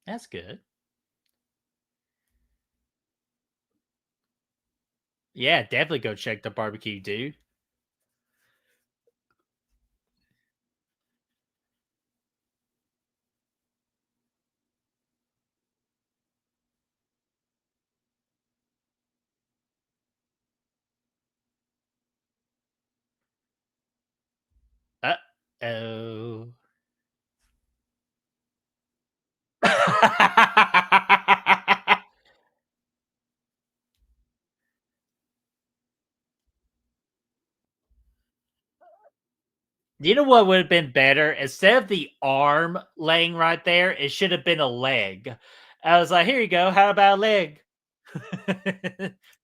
That's good. Yeah, definitely go check the barbecue, dude. Uh oh. You know what would have been better? Instead of the arm laying right there, it should have been a leg. I was like, here you go. How about a leg?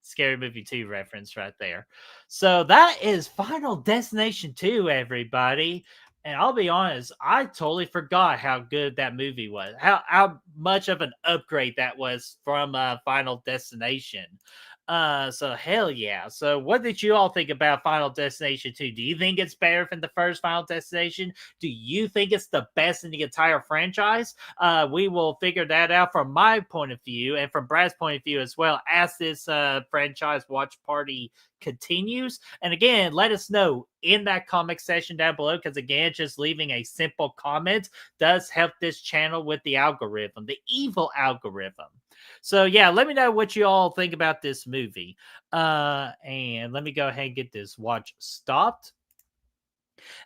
Scary Movie 2 reference right there. So that is Final Destination 2, everybody. And I'll be honest, I totally forgot how good that movie was. How much of an upgrade that was from Final Destination. So hell yeah. So what did you all think about Final Destination 2? Do you think it's better than the first Final Destination? Do you think it's the best in the entire franchise? We will figure that out from my point of view and from Brad's point of view as well as this franchise watch party continues. And again, let us know in that comment section down below because again, just leaving a simple comment does help this channel with the algorithm, the evil algorithm. So yeah, let me know what you all think about this movie. And let me go ahead and get this watch stopped.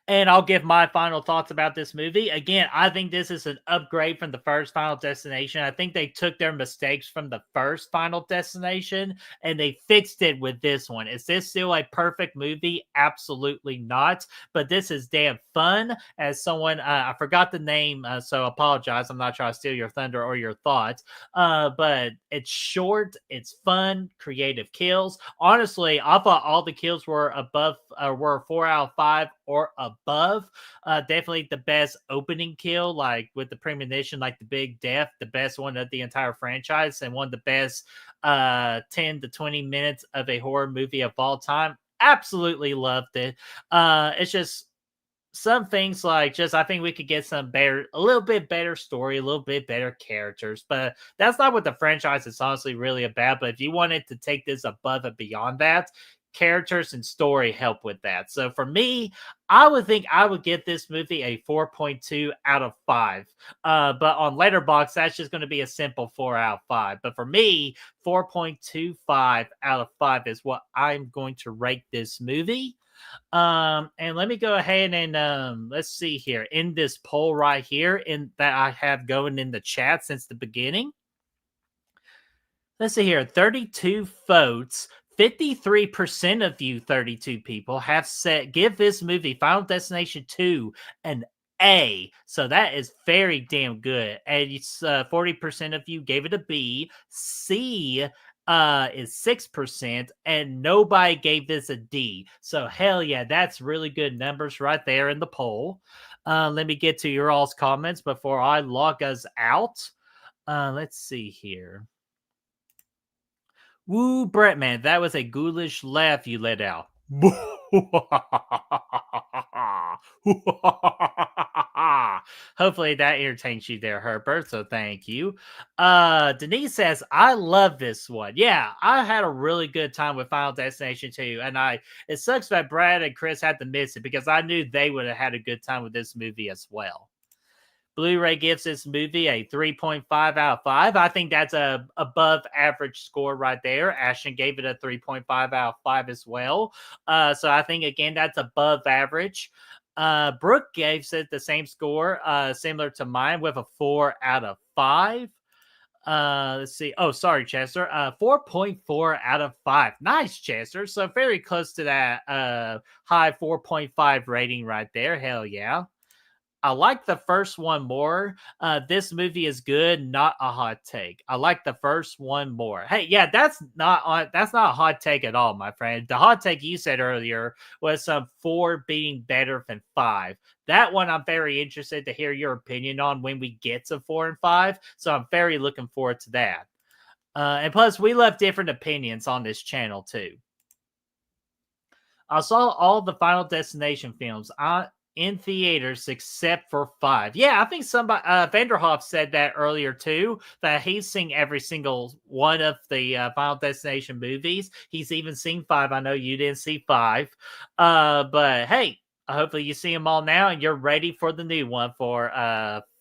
And I'll give my final thoughts about this movie. Again, I think this is an upgrade from the first Final Destination. I think they took their mistakes from the first Final Destination and they fixed it with this one. Is this still a perfect movie? Absolutely not. But this is damn fun. As someone, I forgot the name, so apologize. I'm not trying to steal your thunder or your thoughts. But it's short, it's fun, creative kills. Honestly, I thought all the kills were above, were 4 out of 5 or above. Definitely the best opening kill, like with the premonition, like the big death, the best one of the entire franchise, and one of the best 10 to 20 minutes of a horror movie of all time. Absolutely loved it. It's just some things like just I think we could get some better, a little bit better story, a little bit better characters, but that's not what the franchise is honestly really about. But if you wanted to take this above and beyond that, characters and story help with that. So for me, I would think I would give this movie a 4.2 out of 5. But on Letterboxd, that's just going to be a simple 4 out of 5. But for me, 4.25 out of 5 is what I'm going to rate this movie. And let me go ahead and let's see here in this poll right here in that I have going in the chat since the beginning. Let's see here, 32 votes. 53% of you 32 people have said give this movie Final Destination 2 an A. So that is very damn good. And it's 40% of you gave it a B. C is 6%, and nobody gave this a D. So hell yeah, that's really good numbers right there in the poll. Let me get to your all's comments before I log us out. Let's see here. Woo, Brett, man, that was a ghoulish laugh you let out. Hopefully that entertains you there, Herbert. So thank you. Denise says, I love this one. Yeah, I had a really good time with Final Destination 2. And it sucks that Brad and Chris had to miss it because I knew they would have had a good time with this movie as well. Blu-ray gives this movie a 3.5 out of 5. I think that's a above average score right there. Ashton gave it a 3.5 out of 5 as well. So I think, again, that's above average. Brooke gave it the same score, similar to mine, with a 4 out of 5. Let's see. Oh, sorry, Chester. 4.4 out of 5. Nice, Chester. So very close to that high 4.5 rating right there. Hell yeah. I like the first one more. This movie is good, not a hot take. I like the first one more. Hey, yeah, that's not a hot take at all, my friend. The hot take you said earlier was some 4 being better than 5. That one I'm very interested to hear your opinion on when we get to 4 and 5. So I'm very looking forward to that. And plus, we love different opinions on this channel too. I saw all the Final Destination films in theaters except for 5. Yeah, I think somebody Vanderhoff said that earlier too, that he's seen every single one of the Final Destination movies. He's even seen 5. I know you didn't see 5. But hey, hopefully you see them all now and you're ready for the new one for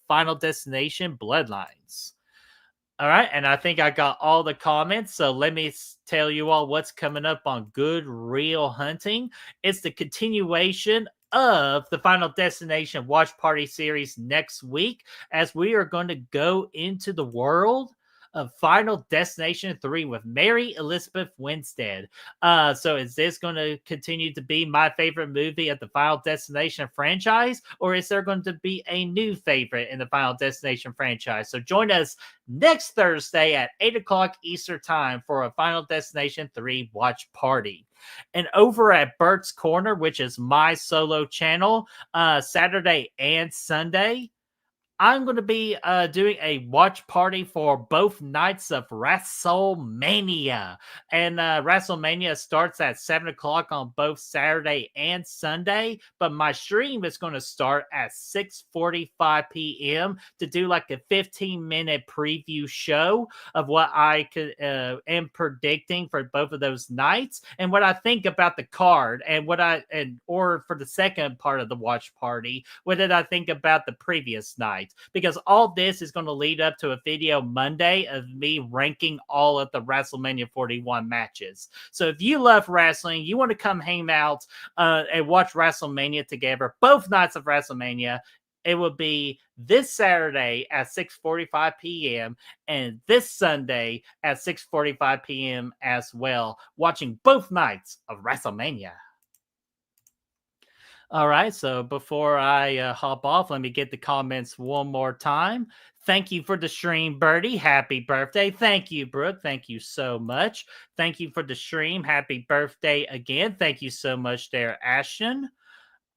Final Destination Bloodlines. All right, and I think I got all the comments, so let me tell you all what's coming up on Good Real Hunting. It's the continuation of the Final Destination Watch Party series next week, as we are going to go into the world of Final Destination 3 with Mary Elizabeth Winstead. So is this going to continue to be my favorite movie of the Final Destination franchise, or is there going to be a new favorite in the Final Destination franchise? So join us next Thursday at 8 o'clock Eastern Time for a Final Destination 3 watch party. And over at Bert's Corner, which is my solo channel, Saturday and Sunday, I'm going to be doing a watch party for both nights of WrestleMania. And WrestleMania starts at 7 o'clock on both Saturday and Sunday. But my stream is going to start at 6:45 p.m. to do like a 15-minute preview show of what I am predicting for both of those nights and what I think about the card and or for the second part of the watch party, what did I think about the previous night? Because all this is going to lead up to a video Monday of me ranking all of the WrestleMania 41 matches. So if you love wrestling, you want to come hang out and watch WrestleMania together, both nights of WrestleMania, it will be this Saturday at 6:45 p.m. and this Sunday at 6:45 p.m. as well, watching both nights of WrestleMania. All right, so before I hop off, let me get the comments one more time. Thank you for the stream, Birdie. Happy birthday. Thank you, Brooke. Thank you so much. Thank you for the stream. Happy birthday again. Thank you so much there, Ashton.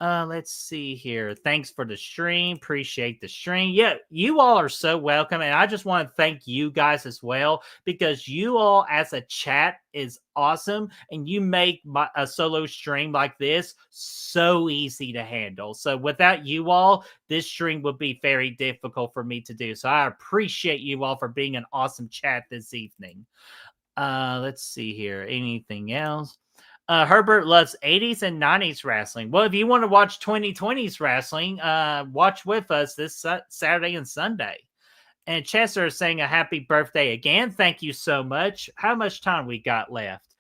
Let's see here. Thanks for the stream. Appreciate the stream. Yeah, you all are so welcome. And I just want to thank you guys as well, because you all as a chat is awesome. And you make a solo stream like this so easy to handle. So without you all, this stream would be very difficult for me to do. So I appreciate you all for being an awesome chat this evening. Let's see here. Anything else? Herbert loves 80s and 90s wrestling. Well, if you want to watch 2020s wrestling, watch with us this Saturday and Sunday. And Chester is saying a happy birthday again. Thank you so much. How much time we got left?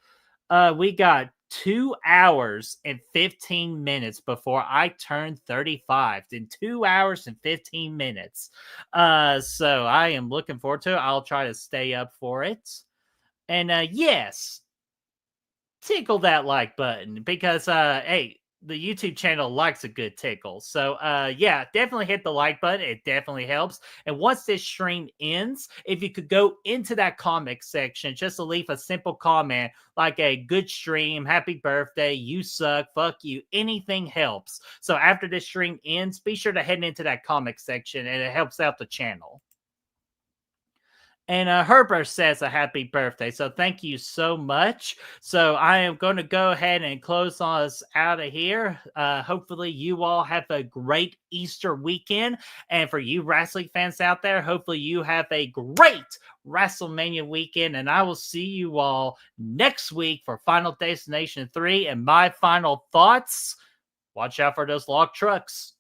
We got 2 hours and 15 minutes before I turn 35. In 2 hours and 15 minutes. So I am looking forward to it. I'll try to stay up for it. And yes, tickle that like button, because hey, the YouTube channel likes a good tickle. So yeah, definitely hit the like button. It definitely helps. And once this stream ends, if you could go into that comment section just to leave a simple comment like a good stream, happy birthday, you suck, fuck you, anything helps. So after this stream ends, be sure to head into that comment section and it helps out the channel. And Herbert says a happy birthday. So thank you so much. So I am going to go ahead and close us out of here. Hopefully you all have a great Easter weekend. And for you wrestling fans out there, hopefully you have a great WrestleMania weekend. And I will see you all next week for Final Destination 3. And my final thoughts, watch out for those log trucks.